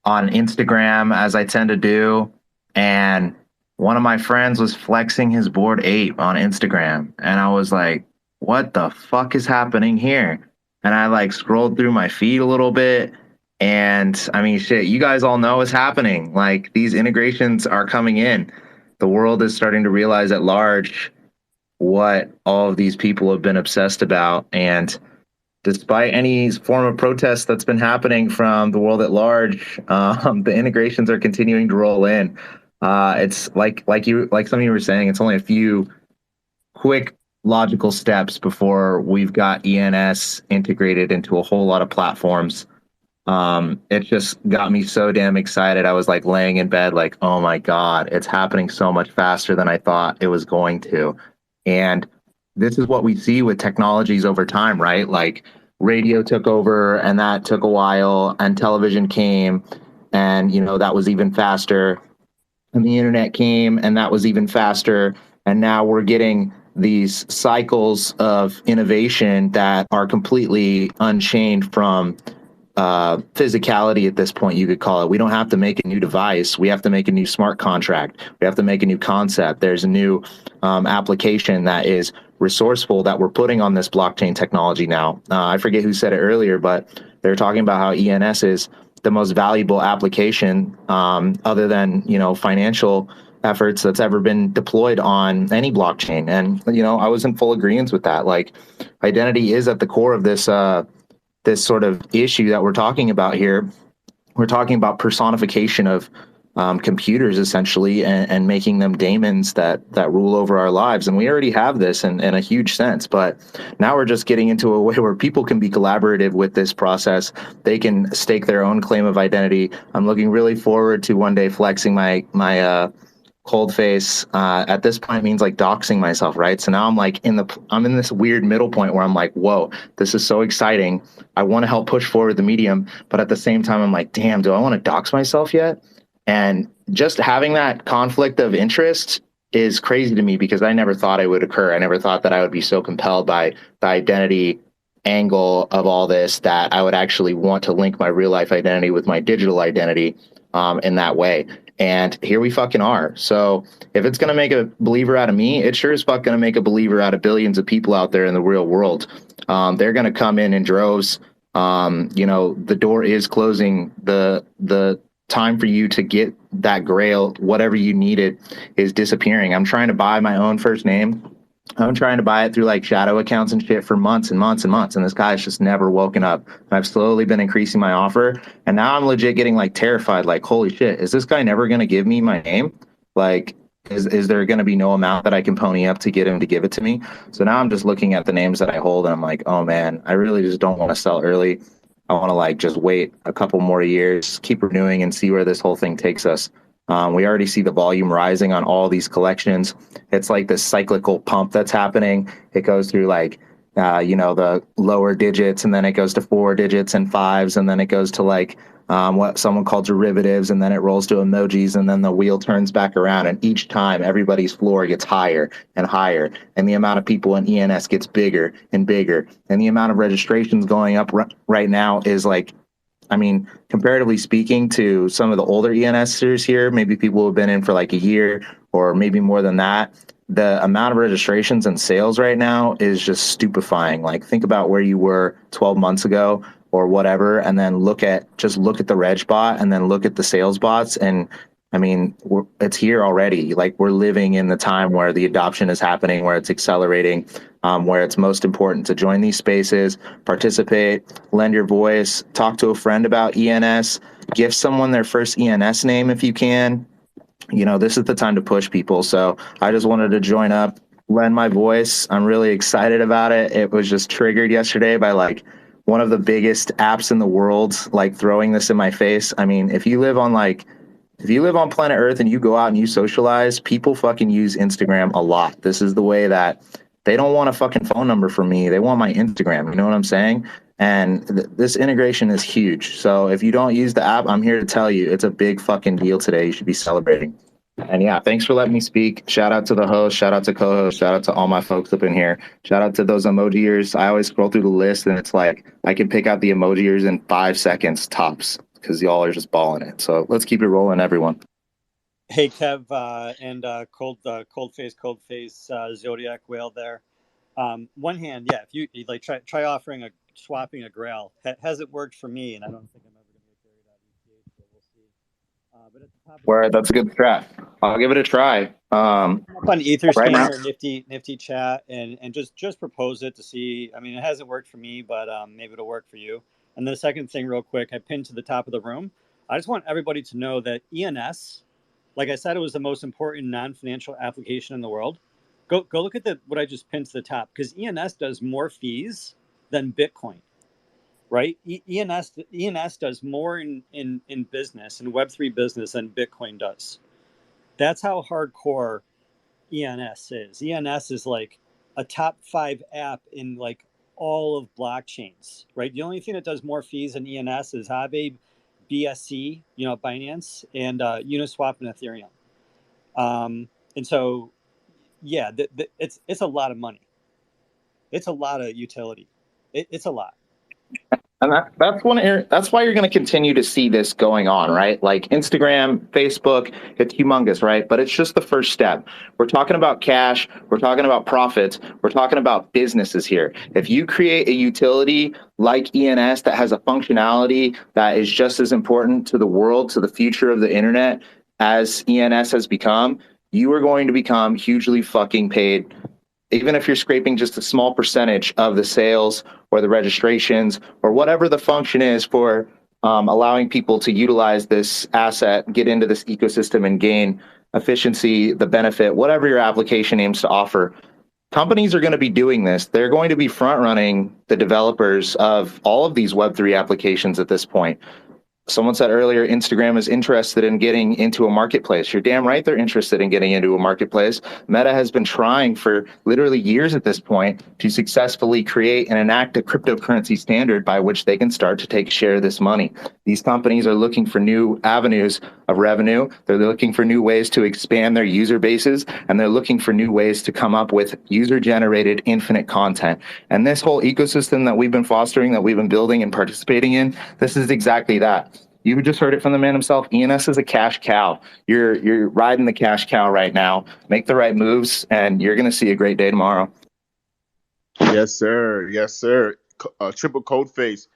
on Instagram, as I tend to do, and one of my friends was flexing his Bored Ape on Instagram, and I was like, what the fuck is happening here? And I like scrolled through my feed a little bit, and I mean, shit, you guys all know what's happening. Like, these integrations are coming in. The world is starting to realize at large what all of these people have been obsessed about. And despite any form of protest that's been happening from the world at large, the integrations are continuing to roll in. It's like some of you were saying, it's only a few quick logical steps before we've got ENS integrated into a whole lot of platforms. It just got me so damn excited. I was like laying in bed like, oh my God, it's happening so much faster than I thought it was going to. And this is what we see with technologies over time, right? Like radio took over and that took a while, and television came and, that was even faster. And the internet came and that was even faster. And now we're getting these cycles of innovation that are completely unchained from physicality at this point, you could call it. We don't have to make a new device. We have to make a new smart contract. We have to make a new concept. There's a new application that is resourceful that we're putting on this blockchain technology now. I forget who said it earlier, but they're talking about how ENS is the most valuable application other than, financial efforts that's ever been deployed on any blockchain. And, I was in full agreement with that. Like, identity is at the core of this this sort of issue that we're talking about here. We're talking about personification of computers, essentially, and making them daemons that rule over our lives. And we already have this in a huge sense, but now we're just getting into a way where people can be collaborative with this process. They can stake their own claim of identity. I'm looking really forward to one day flexing my Coldface at this point means like doxing myself, right? So now I'm like I'm in this weird middle point where I'm like, whoa, this is so exciting. I want to help push forward the medium, but at the same time, I'm like, damn, do I want to dox myself yet? And just having that conflict of interest is crazy to me because I never thought it would occur. I never thought that I would be so compelled by the identity angle of all this that I would actually want to link my real life identity with my digital identity in that way. And here we fucking are. So if it's going to make a believer out of me, it sure is fuck going to make a believer out of billions of people out there in the real world. They're going to come in droves. The door is closing. The time for you to get that grail, whatever you needed, is disappearing. I'm trying to buy my own first name. I'm trying to buy it through like shadow accounts and shit for months and months and months. And this guy's just never woken up. And I've slowly been increasing my offer. And now I'm legit getting like terrified, like, holy shit, is this guy never going to give me my name? Like, is there going to be no amount that I can pony up to get him to give it to me? So now I'm just looking at the names that I hold and I'm like, oh man, I really just don't want to sell early. I want to like just wait a couple more years, keep renewing and see where this whole thing takes us. We already see the volume rising on all these collections. It's like this cyclical pump that's happening. It goes through like, the lower digits, and then it goes to 4 digits and 5s, and then it goes to like what someone called derivatives, and then it rolls to emojis, and then the wheel turns back around. And each time, everybody's floor gets higher and higher, and the amount of people in ENS gets bigger and bigger, and the amount of registrations going up right now is like, I mean, comparatively speaking to some of the older ENSers here, maybe people who have been in for like a year or maybe more than that, the amount of registrations and sales right now is just stupefying. Like, think about where you were 12 months ago or whatever, and then look at the reg bot and then look at the sales bots. And I mean, it's here already. Like, we're living in the time where the adoption is happening, where it's accelerating, where it's most important to join these spaces, participate, lend your voice, talk to a friend about ENS, give someone their first ENS name if you can. This is the time to push people. So I just wanted to join up, lend my voice. I'm really excited about it. It was just triggered yesterday by like one of the biggest apps in the world, like throwing this in my face. I mean, if you live on planet Earth and you go out and you socialize, people fucking use Instagram a lot. This is the way that they don't want a fucking phone number from me. They want my Instagram. You know what I'm saying? And this integration is huge. So if you don't use the app, I'm here to tell you it's a big fucking deal today. You should be celebrating. And yeah, thanks for letting me speak. Shout out to the host, shout out to co-host, shout out to all my folks up in here. Shout out to those emojiers. I always scroll through the list and it's like I can pick out the emojiers in 5 seconds tops because y'all are just balling it. So let's keep it rolling, everyone. Hey Kev and Coldface, Zodiac Whale there. One hand, yeah. If you like, try offering swapping a grail. Hasn't worked for me, and I don't think I'm ever going to get carried out of ETH, so we'll see. But at the top of Where that's a good strat. I'll give it a try. up on Ether Right now. Scanner, Nifty chat, and just propose it to see. I mean, it hasn't worked for me, but maybe it'll work for you. And the second thing, real quick, I pinned to the top of the room. I just want everybody to know that ENS, like I said, it was the most important non-financial application in the world. Go look at what I just pinned to the top, because ENS does more fees than Bitcoin, right? ENS does more in business, in Web3 business, than Bitcoin does. That's how hardcore ENS is. ENS is like a top 5 app in like all of blockchains, right? The only thing that does more fees than ENS is Aave, BSC, Binance, and Uniswap and Ethereum. And so, yeah, it's a lot of money. It's a lot of utility. It's a lot. And that's why you're going to continue to see this going on, right? Like Instagram, Facebook, it's humongous, right? But it's just the first step. We're talking about cash. We're talking about profits. We're talking about businesses here. If you create a utility like ENS that has a functionality that is just as important to the world, to the future of the internet as ENS has become, you are going to become hugely fucking paid. Even if you're scraping just a small percentage of the sales or the registrations or whatever the function is for allowing people to utilize this asset, get into this ecosystem and gain efficiency, the benefit, whatever your application aims to offer. Companies are going to be doing this. They're going to be front running the developers of all of these Web3 applications at this point. Someone said earlier, Instagram is interested in getting into a marketplace. You're damn right they're interested in getting into a marketplace. Meta has been trying for literally years at this point to successfully create and enact a cryptocurrency standard by which they can start to take share of this money. These companies are looking for new avenues of revenue. They're looking for new ways to expand their user bases, and they're looking for new ways to come up with user-generated infinite content. And this whole ecosystem that we've been fostering, that we've been building and participating in, this is exactly that. You just heard it from the man himself. ENS is a cash cow. You're riding the cash cow right now. Make the right moves, and you're going to see a great day tomorrow. Yes, sir. Yes, sir. Triple Code Face.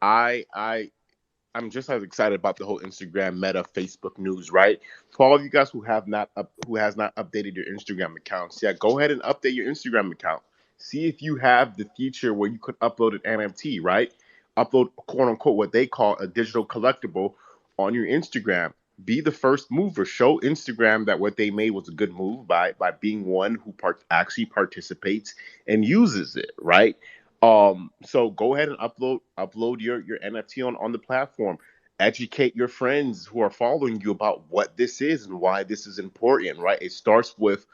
I'm just as excited about the whole Instagram, Meta, Facebook news, right? For all of you guys who has not updated your Instagram accounts, yeah, go ahead and update your Instagram account. See if you have the feature where you could upload an NFT, right? Upload quote unquote what they call a digital collectible on your Instagram. Be the first mover. Show Instagram that what they made was a good move by being one who actually participates and uses it, right? So go ahead and upload your NFT on the platform. Educate your friends who are following you about what this is and why this is important, right? It starts with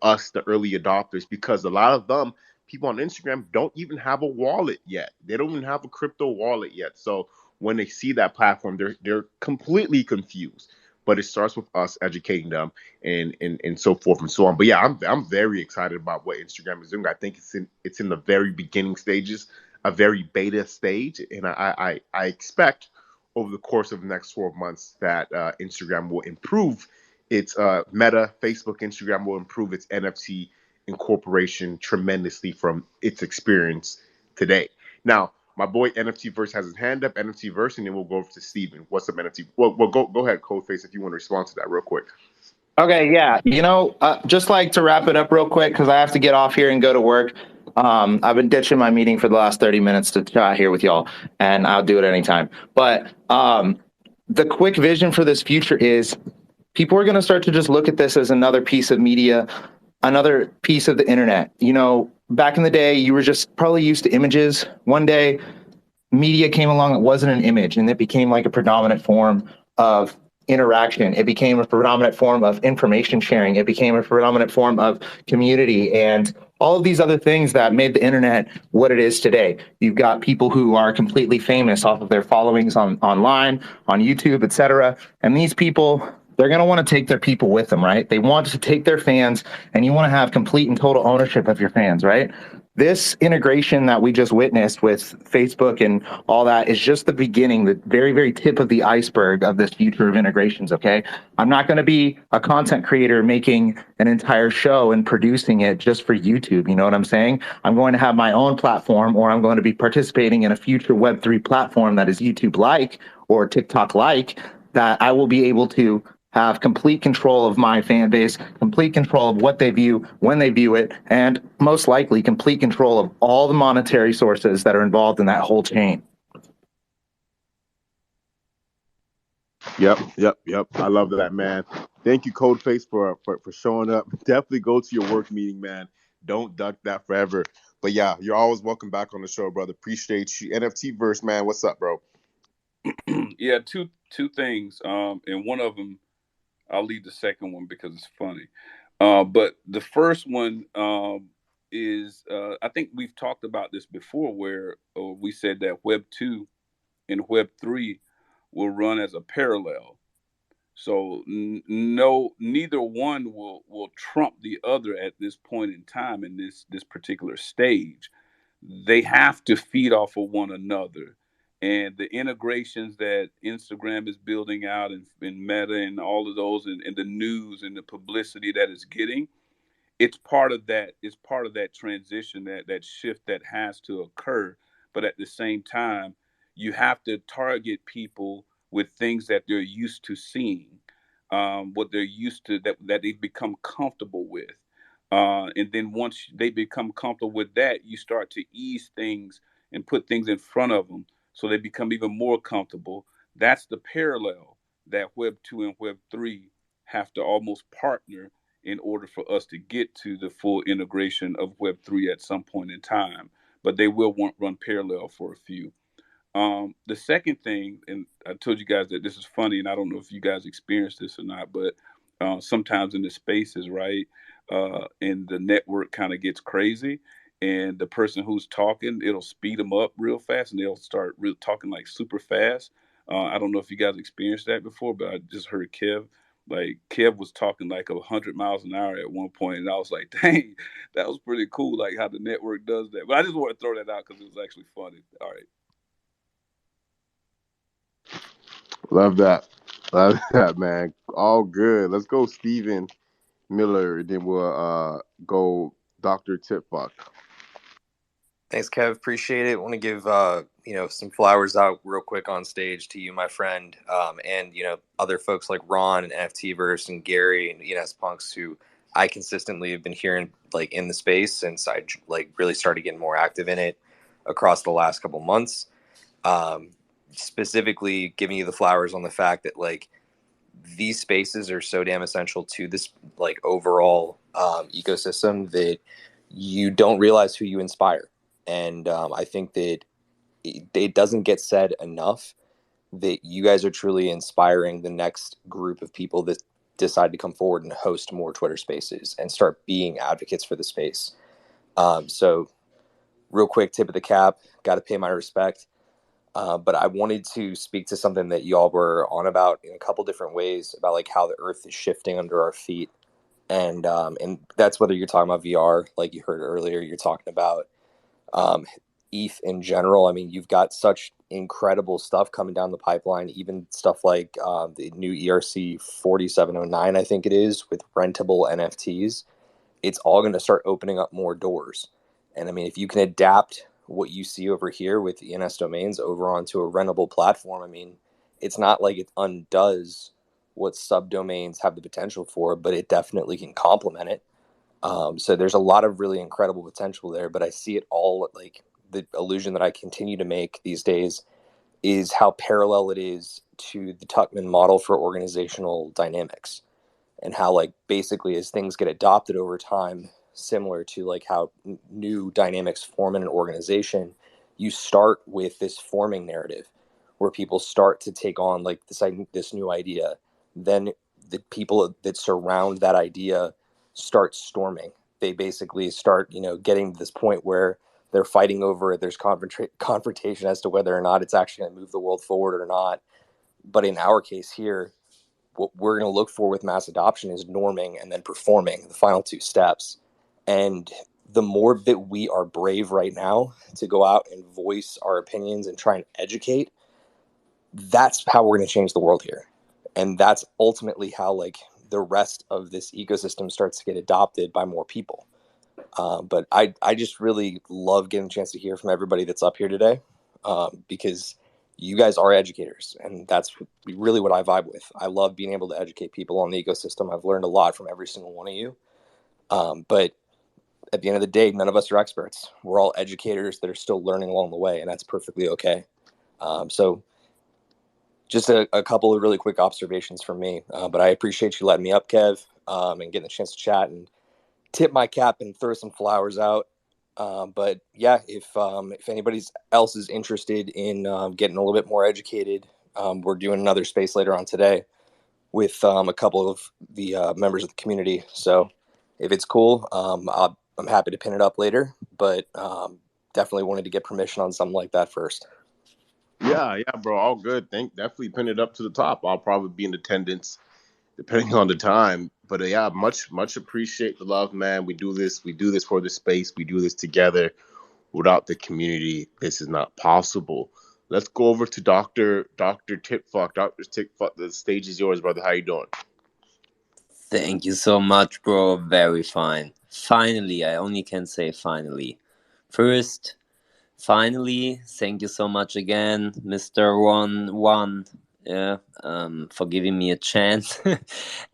us, the early adopters, because a lot of them people on Instagram don't even have a wallet yet. They don't even have a crypto wallet yet. So when they see that platform, they're completely confused. But it starts with us educating them and so forth and so on. But yeah, I'm very excited about what Instagram is doing. I think it's in the very beginning stages, a very beta stage, and I expect over the course of the next 12 months that Instagram will improve its Meta, Facebook, Instagram will improve its NFT incorporation tremendously from its experience today. Now, my boy NFT Verse has his hand up. NFT Verse, and then we'll go over to Steven. What's up, NFT? Well, go ahead, Codeface, if you want to respond to that real quick. Okay, yeah. Just like to wrap it up real quick because I have to get off here and go to work. I've been ditching my meeting for the last 30 minutes to chat here with y'all, and I'll do it anytime. But the quick vision for this future is people are going to start to just look at this as another piece of media, another piece of the internet. Back in the day, you were just probably used to images. One day, media came along that wasn't an image, and it became like a predominant form of interaction. It became a predominant form of information sharing. It became a predominant form of community and all of these other things that made the internet what it is today. You've got people who are completely famous off of their followings online, on YouTube, etc. And these people, they're going to want to take their people with them, right? They want to take their fans, and you want to have complete and total ownership of your fans, right? This integration that we just witnessed with Facebook and all that is just the beginning, the very, very tip of the iceberg of this future of integrations, okay? I'm not going to be a content creator making an entire show and producing it just for YouTube, you know what I'm saying? I'm going to have my own platform, or I'm going to be participating in a future Web3 platform that is YouTube-like or TikTok-like, that I will be able to have complete control of my fan base, complete control of what they view, when they view it, and most likely complete control of all the monetary sources that are involved in that whole chain. Yep. I love that, man. Thank you, Codeface, for showing up. Definitely go to your work meeting, man. Don't duck that forever. But yeah, you're always welcome back on the show, brother. Appreciate you. NFT Verse, man. What's up, bro? Yeah, two things. And one of them, I'll leave the second one because it's funny. But the first one is I think we've talked about this before, where we said that Web 2 and Web 3 will run as a parallel. So no, neither one will trump the other at this point in time in this particular stage. They have to feed off of one another. And the integrations that Instagram is building out and Meta and all of those and the news and the publicity that it's getting, it's part of that. It's part of that transition, that shift that has to occur. But at the same time, you have to target people with things that they're used to seeing, what they're used to, that they've become comfortable with. And then once they become comfortable with that, you start to ease things and put things in front of them so they become even more comfortable. That's the parallel that Web 2 and Web 3 have to almost partner in order for us to get to the full integration of Web 3 at some point in time. But they will run parallel for a few. The second thing, and I told you guys that this is funny, and I don't know if you guys experienced this or not, but sometimes in the spaces, right, and the network kind of gets crazy, and the person who's talking, it'll speed them up real fast, and they'll start talking like super fast. I don't know if you guys experienced that before, but I just heard Kev. Like Kev was talking like 100 miles an hour at one point, and I was like, "Dang, that was pretty cool!" Like how the network does that. But I just want to throw that out because it was actually funny. All right. Love that. Love that, man. All good. Let's go, Steven Miller. Then we'll go Dr. Tipfuck. Thanks, Kev. Appreciate it. Want to give some flowers out real quick on stage to you, my friend, and other folks like Ron and NFTverse and Gary and ENS Punks, who I consistently have been hearing like in the space since I like really started getting more active in it across the last couple months. Specifically, giving you the flowers on the fact that like these spaces are so damn essential to this like overall ecosystem that you don't realize who you inspire. And I think that it doesn't get said enough that you guys are truly inspiring the next group of people that decide to come forward and host more Twitter spaces and start being advocates for the space. So real quick tip of the cap, got to pay my respect. But I wanted to speak to something that y'all were on about in a couple different ways about like how the earth is shifting under our feet. And that's whether you're talking about VR, like you heard earlier, you're talking about ETH in general. I mean, you've got such incredible stuff coming down the pipeline, even stuff like the new ERC 4709, I think it is, with rentable NFTs. It's all going to start opening up more doors. And I mean, if you can adapt what you see over here with ENS domains over onto a rentable platform, I mean, it's not like it undoes what subdomains have the potential for, but it definitely can complement it. So there's a lot of really incredible potential there, but I see it all like the illusion that I continue to make these days is how parallel it is to the Tuckman model for organizational dynamics, and how like basically as things get adopted over time, similar to like how new dynamics form in an organization, you start with this forming narrative where people start to take on like this new idea, then the people that surround that idea start storming. They basically start getting to this point where they're fighting over it. There's confrontation as to whether or not it's actually going to move the world forward or not. But in our case here, what we're going to look for with mass adoption is norming and then performing, the final two steps. And the more that we are brave right now to go out and voice our opinions and try and educate, that's how we're going to change the world here. And that's ultimately how like the rest of this ecosystem starts to get adopted by more people. But I just really love getting a chance to hear from everybody that's up here today, because you guys are educators, and that's really what I vibe with. I love being able to educate people on the ecosystem. I've learned a lot from every single one of you. But at the end of the day, none of us are experts. We're all educators that are still learning along the way, and that's perfectly okay. So just a couple of really quick observations from me. But I appreciate you letting me up, Kev, and getting a chance to chat and tip my cap and throw some flowers out. But yeah, if anybody else is interested in getting a little bit more educated, we're doing another space later on today with a couple of the members of the community. So if it's cool, I'm happy to pin it up later, but definitely wanted to get permission on something like that first. Yeah, bro. All good. Definitely pin it up to the top. I'll probably be in attendance depending on the time. But yeah, much appreciate the love, man. We do this for the space. We do this together. Without the community, this is not possible. Let's go over to Dr. Tipfuck. Dr. Tipfuck, the stage is yours, brother. How you doing? Thank you so much, bro. Very fine. Finally, I only can say finally. First, finally, thank you so much again, Mr. One, yeah, for giving me a chance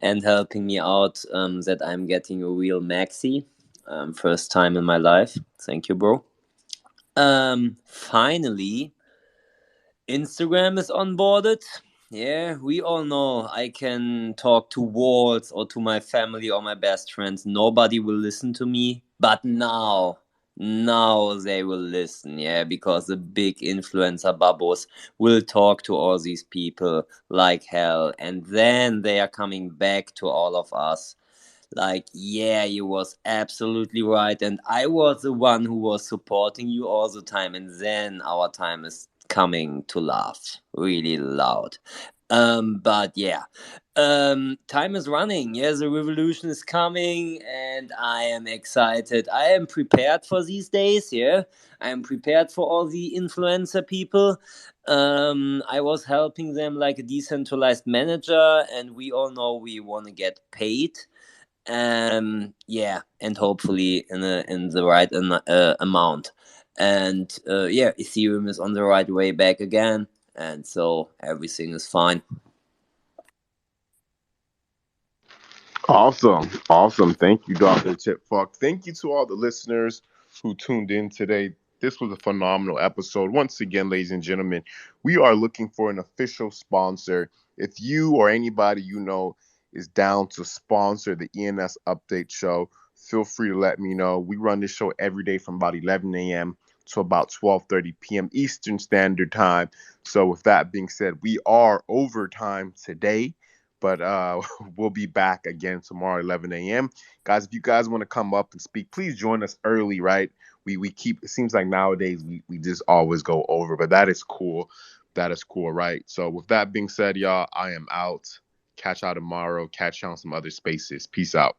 and helping me out, that I'm getting a real maxi. First time in my life. Thank you, bro. Finally, Instagram is onboarded. Yeah, we all know I can talk to walls or to my family or my best friends. Nobody will listen to me. But now Now they will listen, yeah, because the big influencer babos will talk to all these people like hell, and then they are coming back to all of us like, yeah, you was absolutely right, and I was the one who was supporting you all the time, and then our time is coming to laugh really loud. But yeah, time is running. Yeah, the revolution is coming, and I am excited. I am prepared for these days. Yeah, I am prepared for all the influencer people. I was helping them like a decentralized manager, and we all know we want to get paid. Yeah, and hopefully in the right amount. And yeah, Ethereum is on the right way back again, and so everything is fine. Awesome. Awesome. Thank you, Dr. Chip Fuck. Thank you to all the listeners who tuned in today. This was a phenomenal episode. Once again, ladies and gentlemen, we are looking for an official sponsor. If you or anybody you know is down to sponsor the ENS Update show, feel free to let me know. We run this show every day from about 11 a.m. to about 12:30 p.m. Eastern Standard Time. So with that being said, we are overtime today, but we'll be back again tomorrow, 11 a.m. Guys, if you guys want to come up and speak, please join us early, right? We keep, it seems like nowadays we just always go over, but that is cool. That is cool, right? So with that being said, y'all, I am out. Catch y'all tomorrow. Catch you on some other spaces. Peace out.